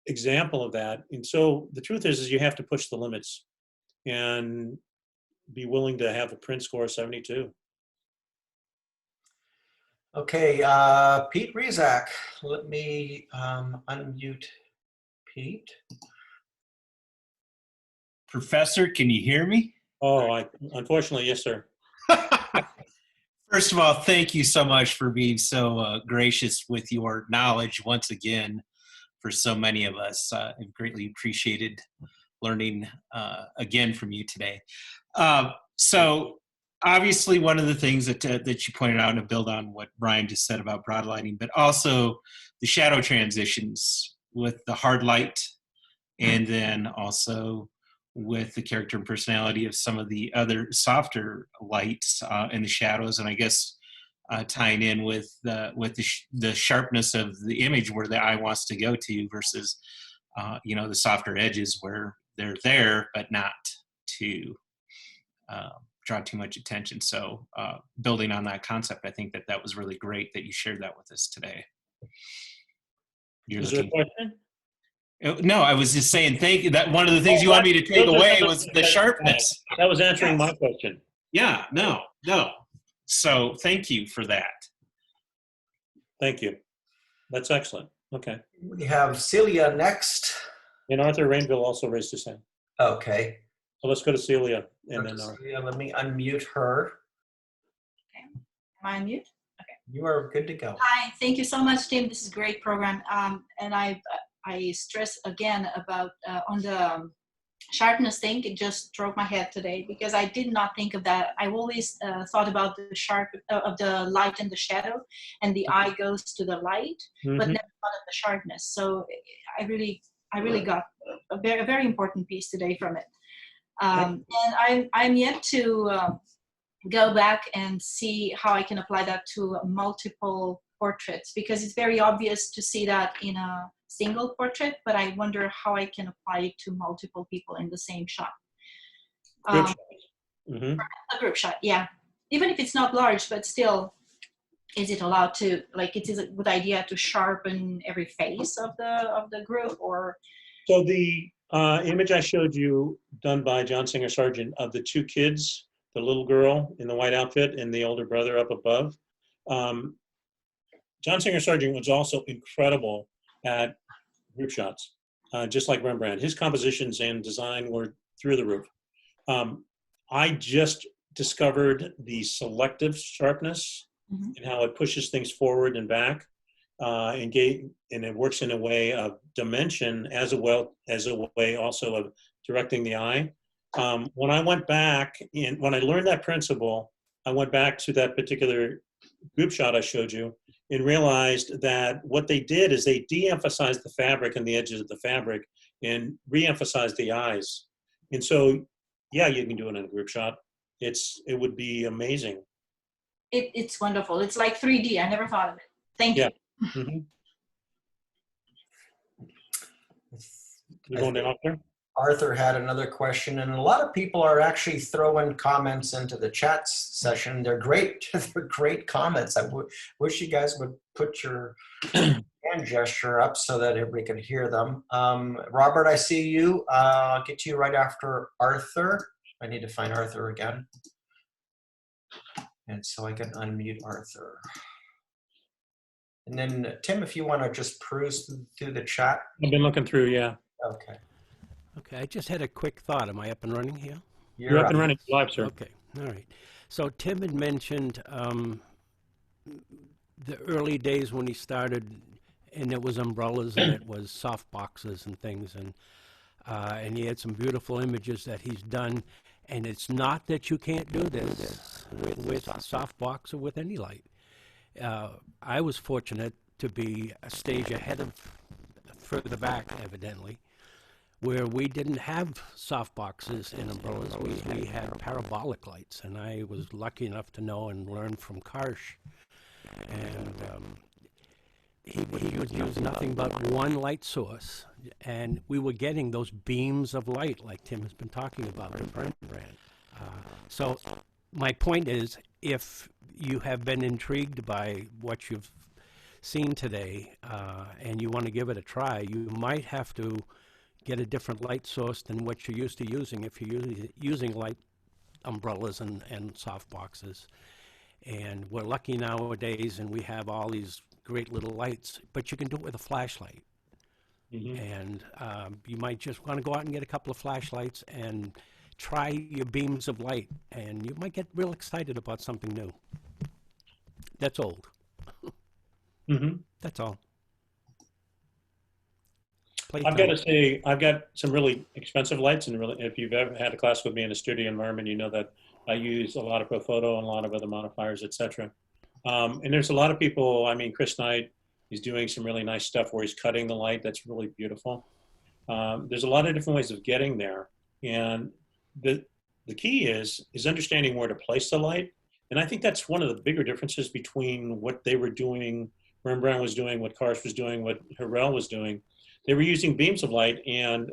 example of that. And so the truth is you have to push the limits and be willing to have a print score of 72. Okay, Pete Rizak, let me unmute Pete. Professor, can you hear me? Oh, unfortunately, yes, sir. First of all, thank you so much for being so gracious with your knowledge once again for so many of us. I've greatly appreciated learning again from you today. So obviously one of the things that you pointed out, and to build on what Brian just said about broad lighting, but also the shadow transitions with the hard light, and then also with the character and personality of some of the other softer lights and the shadows, and I guess tying in with the sharpness of the image where the eye wants to go to versus the softer edges where they're there but not to draw too much attention. So building on that concept, I think that was really great that you shared that with us today. Is there a question? No, I was just saying thank you. That one of the things you wanted me to take away was the sharpness. That was answering my question. Yeah, no. So thank you for that. Thank you. That's excellent. Okay. We have Celia next. And Arthur Rainville also raised his hand. Okay. So let's go to Celia. And then Celia, let me unmute her. Okay. Am I on mute? Okay. You are good to go. Hi. Thank you so much, Tim. This is a great program. And I stress again about on the sharpness thing, it just drove my head today because I did not think of that. I always thought about the sharp of the light and the shadow, and the eye goes to the light, but never thought of the sharpness. So I really got a very important piece today from it. And I'm yet to go back and see how I can apply that to multiple portraits, because it's very obvious to see that in a single portrait, but I wonder how I can apply it to multiple people in the same shot. Group shot. A group shot, yeah. Even if it's not large, but still, is it allowed to, like, it is a good idea to sharpen every face of the group, or? So the image I showed you, done by John Singer Sargent, of the two kids, the little girl in the white outfit and the older brother up above. John Singer Sargent was also incredible at group shots, just like Rembrandt. His compositions and design were through the roof. I just discovered the selective sharpness and how it pushes things forward and back, and it works in a way of dimension as a way also of directing the eye. When I went back, when I learned that principle, I went back to that particular group shot I showed you and realized that what they did is they de-emphasized the fabric and the edges of the fabric and re-emphasized the eyes. And so, yeah, you can do it in a group shot. It would be amazing. It's wonderful. It's like 3D. I never thought of it. Thank you. You going to Arthur? Arthur had another question, and a lot of people are actually throwing comments into the chat session. They're great. They're great comments. I wish you guys would put your hand gesture up so that everybody could hear them. Robert, I see you. I'll get to you right after Arthur. I need to find Arthur again. And so I can unmute Arthur. And then Tim, if you want to just peruse through the chat. I've been looking through, yeah. Okay. Okay, I just had a quick thought. Am I up and running here? You're up and running live, sir. Okay, all right. So Tim had mentioned the early days when he started, and it was umbrellas and it was soft boxes and things, and he had some beautiful images that he's done. And it's not that you can't do this with soft box or with any light. I was fortunate to be a stage ahead of, further back, evidently, where we didn't have soft boxes and umbrellas. We had parabolic lights, and I was lucky enough to know and learn from Karsh. And he would use nothing but one light source, and we were getting those beams of light like Tim has been talking about in Rembrandt. So my point is, if you have been intrigued by what you've seen today and you want to give it a try, you might have to get a different light source than what you're used to using if you're using light umbrellas and soft boxes. And we're lucky nowadays, and we have all these great little lights, but you can do it with a flashlight. And you might just want to go out and get a couple of flashlights and try your beams of light, and you might get real excited about something new. That's old. That's all. I've got to say, I've got some really expensive lights, and really, if you've ever had a class with me in a studio environment, you know that I use a lot of ProPhoto and a lot of other modifiers, etc. And there's a lot of people, I mean, Chris Knight, he's doing some really nice stuff where he's cutting the light. That's really beautiful. There's a lot of different ways of getting there. And the key is understanding where to place the light. And I think that's one of the bigger differences between what they were doing, Rembrandt was doing, what Karsh was doing, what Herrell was doing. They were using beams of light, and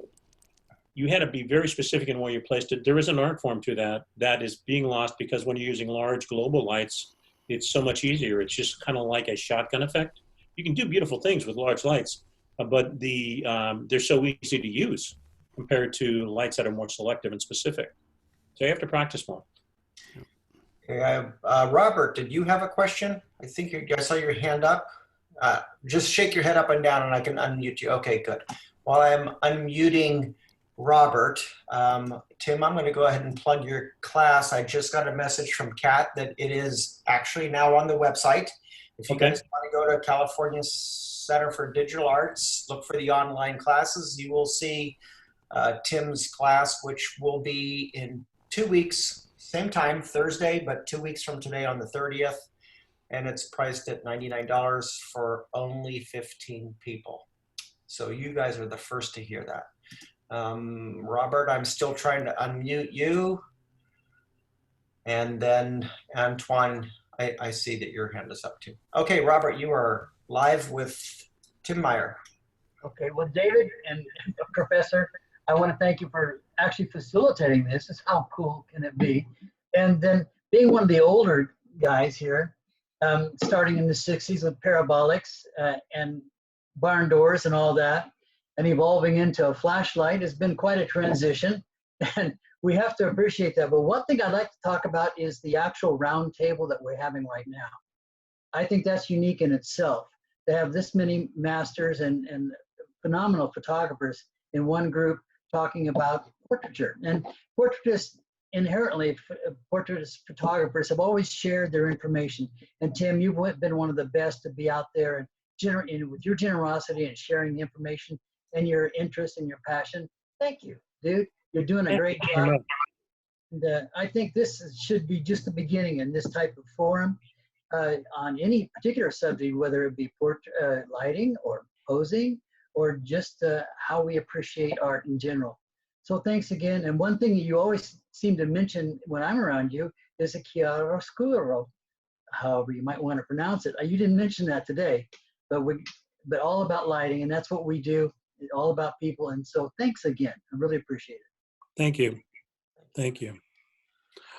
you had to be very specific in where you placed it. There is an art form to that that is being lost, because when you're using large global lights, it's so much easier. It's just kind of like a shotgun effect. You can do beautiful things with large lights, but they're so easy to use compared to lights that are more selective and specific. So you have to practice more. Okay, Robert, did you have a question? I think I saw your hand up. Just shake your head up and down and I can unmute you. Okay, good. While I'm unmuting Robert, Tim, I'm going to go ahead and plug your class. I just got a message from Kat that it is actually now on the website. If you guys want to go to California Center for Digital Arts, look for the online classes. You will see Tim's class, which will be in 2 weeks, same time, Thursday, but 2 weeks from today on the 30th. And it's priced at $99 for only 15 people. So you guys are the first to hear that. Robert, I'm still trying to unmute you. And then Antoine, I see that your hand is up too. Okay, Robert, you are live with Tim Meyer. Okay, well, David and Professor, I want to thank you for actually facilitating this. How cool can it be? And then being one of the older guys here, starting in the 60s with parabolics and barn doors and all that, and evolving into a flashlight has been quite a transition. And we have to appreciate that. But one thing I'd like to talk about is the actual round table that we're having right now. I think that's unique in itself, to have this many masters and phenomenal photographers in one group talking about portraiture. And portraitists, inherently, portraitist photographers have always shared their information. And Tim, you've been one of the best to be out there and with your generosity and sharing the information and your interest and your passion. Thank you, dude. You're doing a great job. And I think this should be just the beginning in this type of forum on any particular subject, whether it be lighting or posing or just how we appreciate art in general. So thanks again. And one thing that you always seem to mention when I'm around you is a chiaroscuro, however you might want to pronounce it. You didn't mention that today, but all about lighting, and that's what we do, all about people. And so thanks again. I really appreciate it. Thank you. Thank you.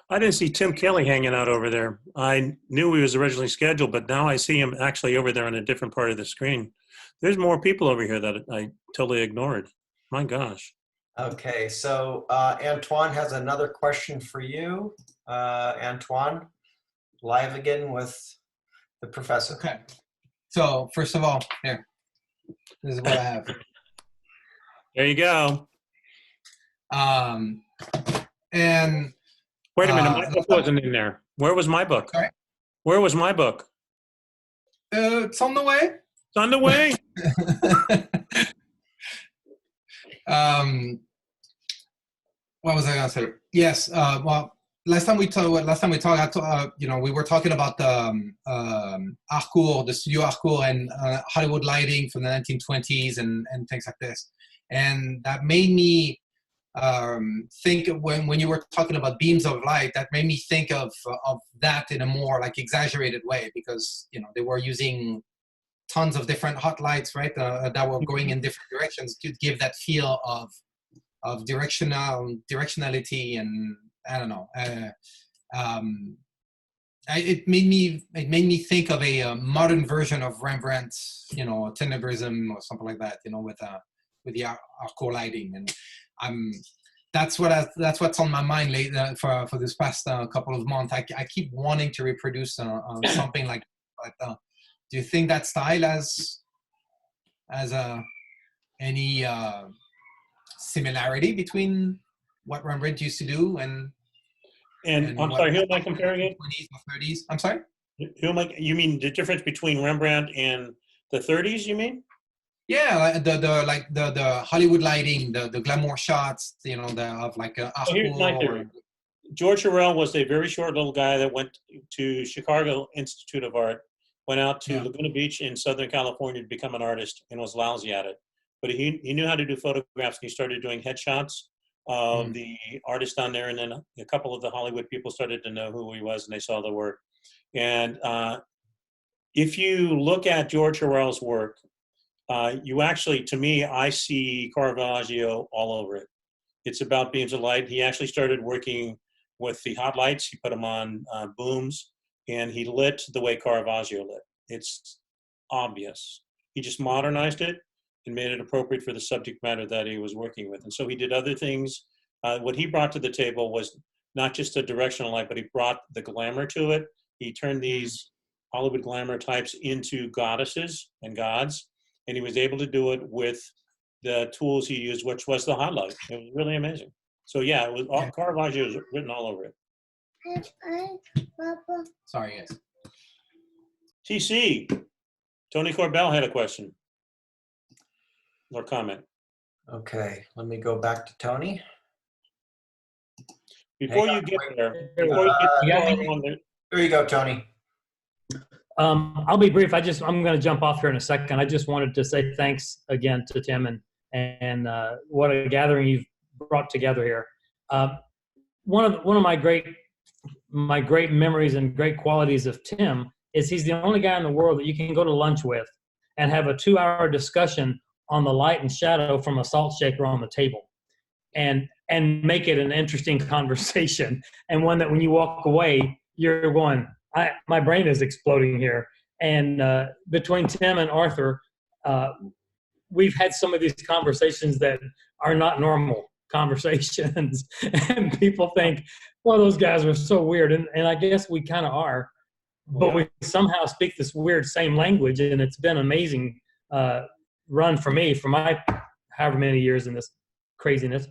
I didn't see Tim Kelly hanging out over there. I knew he was originally scheduled, but now I see him actually over there on a different part of the screen. There's more people over here that I totally ignored. My gosh. Okay, so Antoine has another question for you. Antoine, live again with the professor. Okay. So first of all, here, this is what I have. There you go. And wait a minute, my book wasn't in there. Where was my book? Sorry? Where was my book? It's on the way. It's on the way. What was I gonna say? Yes. Well, last time we talked, we were talking about the Harcourt, the Studio Harcourt, and Hollywood lighting from the 1920s and things like this, and that made me think when you were talking about beams of light, that made me think of that in a more like exaggerated way, because they were using tons of different hot lights, right, that were going in different directions to give that feel of directionality, and I don't know. It made me think of a modern version of Rembrandt's, Tenebrism or something like that, with the Harcourt lighting, and that's what's on my mind lately for this past couple of months. I keep wanting to reproduce something like that. Do you think that style has any similarity between what Rembrandt used to do and I'm sorry, who am I comparing it? 20s or 30s. I'm sorry? You mean the difference between Rembrandt and the 30s, you mean? Yeah, the Hollywood lighting, the glamour shots, of like Harcourt. George Hurrell was a very short little guy that went to Chicago Institute of Art, went out to Laguna Beach in Southern California to become an artist, and was lousy at it. But he knew how to do photographs, and he started doing headshots of the artist on there, and then a couple of the Hollywood people started to know who he was, and they saw the work. And if you look at George Hurrell's work, you actually, to me, I see Caravaggio all over it. It's about beams of light. He actually started working with the hot lights. He put them on booms, and he lit the way Caravaggio lit. It's obvious. He just modernized it and made it appropriate for the subject matter that he was working with. And so he did other things. What he brought to the table was not just a directional light, but he brought the glamour to it. He turned these Hollywood glamour types into goddesses and gods, and he was able to do it with the tools he used, which was the hot light. It was really amazing. So yeah, it was all, Caravaggio was written all over it. Sorry, guys. TC, Tony Corbell had a question or comment. Okay, let me go back to Tony. Before you get there, here you go, Tony. I'll be brief. I'm going to jump off here in a second. I just wanted to say thanks again to Tim and what a gathering you've brought together here. One of my great memories and great qualities of Tim is he's the only guy in the world that you can go to lunch with and have a 2-hour discussion on the light and shadow from a salt shaker on the table, and make it an interesting conversation, and one that when you walk away you're going, my brain is exploding here. And between Tim and Arthur, we've had some of these conversations that are not normal conversations, and people think, well, those guys are so weird, and I guess we kind of are, but we somehow speak this weird same language, and it's been an amazing run for me for my however many years in this craziness.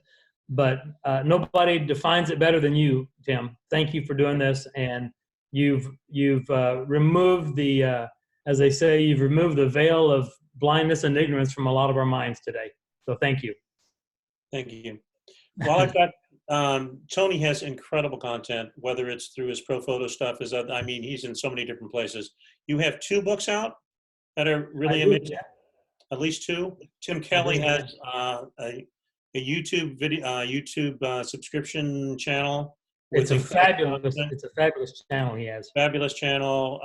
But nobody defines it better than you, Tim. Thank you for doing this, and you've removed the as they say, you've removed the veil of blindness and ignorance from a lot of our minds today. So thank you. Thank you. Well, I've got Tony has incredible content, whether it's through his pro photo stuff. He's in so many different places. You have 2 books out that are really amazing. At least 2. Tim Kelly has a YouTube subscription channel. It's a fabulous channel he has. Fabulous channel.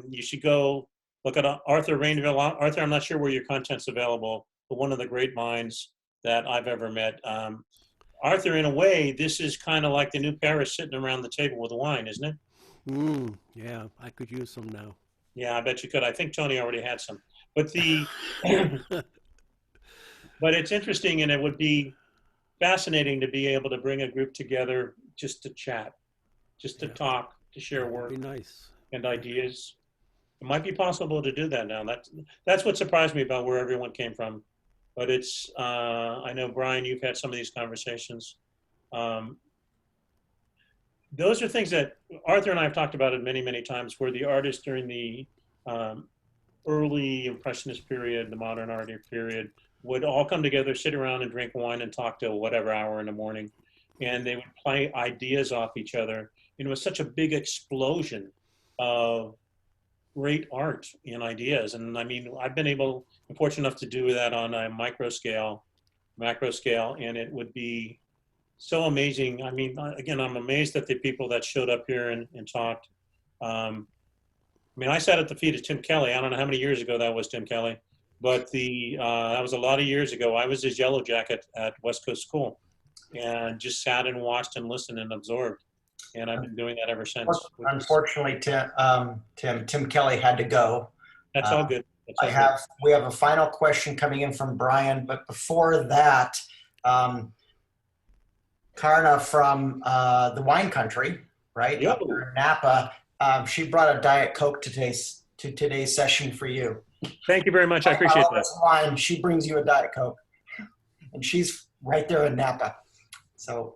You should go look at Arthur Rainville. Arthur, I'm not sure where your content's available, but one of the great minds that I've ever met. Arthur, in a way, this is kind of like the new Paris sitting around the table with wine, isn't it? Yeah, I could use some now. Yeah, I bet you could. I think Tony already had some. But but it's interesting, and it would be fascinating to be able to bring a group together just to chat, just to talk, to share work. That'd be nice. And ideas. It might be possible to do that now. That's what surprised me about where everyone came from. But it's, I know, Brian, you've had some of these conversations. Those are things that Arthur and I have talked about it many, many times, where the artists during the early Impressionist period, the modern art period, would all come together, sit around and drink wine and talk till whatever hour in the morning. And they would play ideas off each other. And it was such a big explosion of great art and ideas. And I mean, I'm fortunate enough to do that on a macro scale, and it would be so amazing. I mean, again, I'm amazed at the people that showed up here and talked. I mean, I sat at the feet of Tim Kelly. I don't know how many years ago that was, Tim Kelly, but that was a lot of years ago. I was his yellow jacket at West Coast School and just sat and watched and listened and absorbed. And I've been doing that ever since. Unfortunately, Tim Kelly had to go. That's all good. We have a final question coming in from Brian, but before that, Karna from the wine country, right? Yep. Napa. She brought a Diet Coke to today's session for you. Thank you very much. I appreciate that. Wine, she brings you a Diet Coke, and she's right there in Napa. So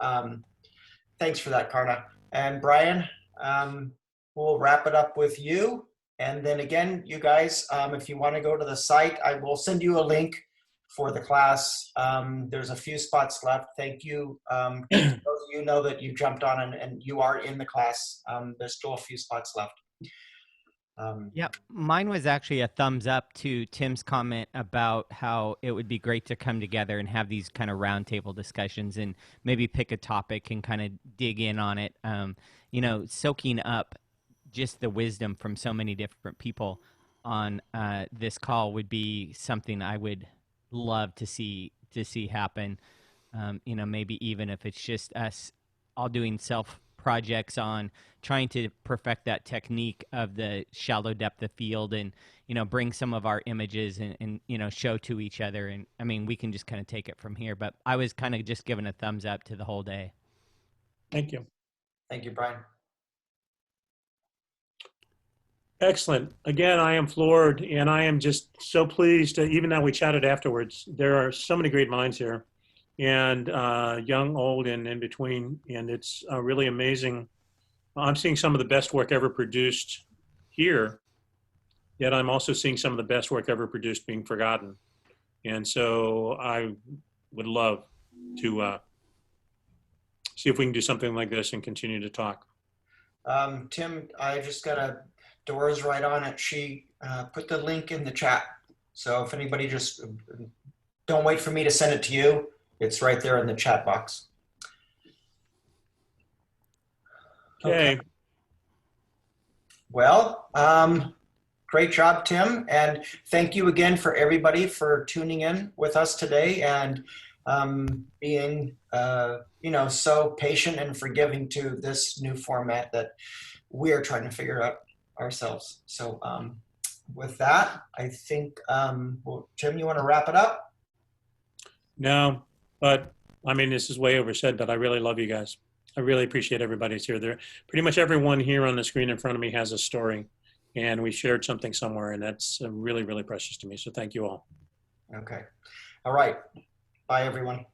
thanks for that, Karna. And Brian, we'll wrap it up with you. And then again, you guys, if you want to go to the site, I will send you a link for the class. There's a few spots left. Thank you. Those of you know that you jumped on and you are in the class. There's still a few spots left. Yeah, mine was actually a thumbs up to Tim's comment about how it would be great to come together and have these kind of roundtable discussions and maybe pick a topic and kind of dig in on it. Soaking up just the wisdom from so many different people on this call would be something I would love to see happen. Maybe even if it's just us all doing self projects on trying to perfect that technique of the shallow depth of field and, bring some of our images and show to each other. And I mean, we can just kind of take it from here, but I was kind of just giving a thumbs up to the whole day. Thank you. Thank you, Brian. Excellent. Again, I am floored, and I am just so pleased, even though we chatted afterwards. There are so many great minds here, and young, old, and in between, and it's really amazing. I'm seeing some of the best work ever produced here, yet I'm also seeing some of the best work ever produced being forgotten. And so I would love to see if we can do something like this and continue to talk. Tim, I just got Dora's right on it. She put the link in the chat. So if anybody just, don't wait for me to send it to you. It's right there in the chat box. Okay. Well, great job, Tim. And thank you again for everybody for tuning in with us today and being, so patient and forgiving to this new format that we are trying to figure out ourselves. So with that, I think, Tim, you want to wrap it up? No, but I mean, this is way oversaid, but I really love you guys. I really appreciate everybody's here. There, pretty much everyone here on the screen in front of me has a story, and we shared something somewhere, and that's really, really precious to me. So thank you all. Okay. All right. Bye, everyone.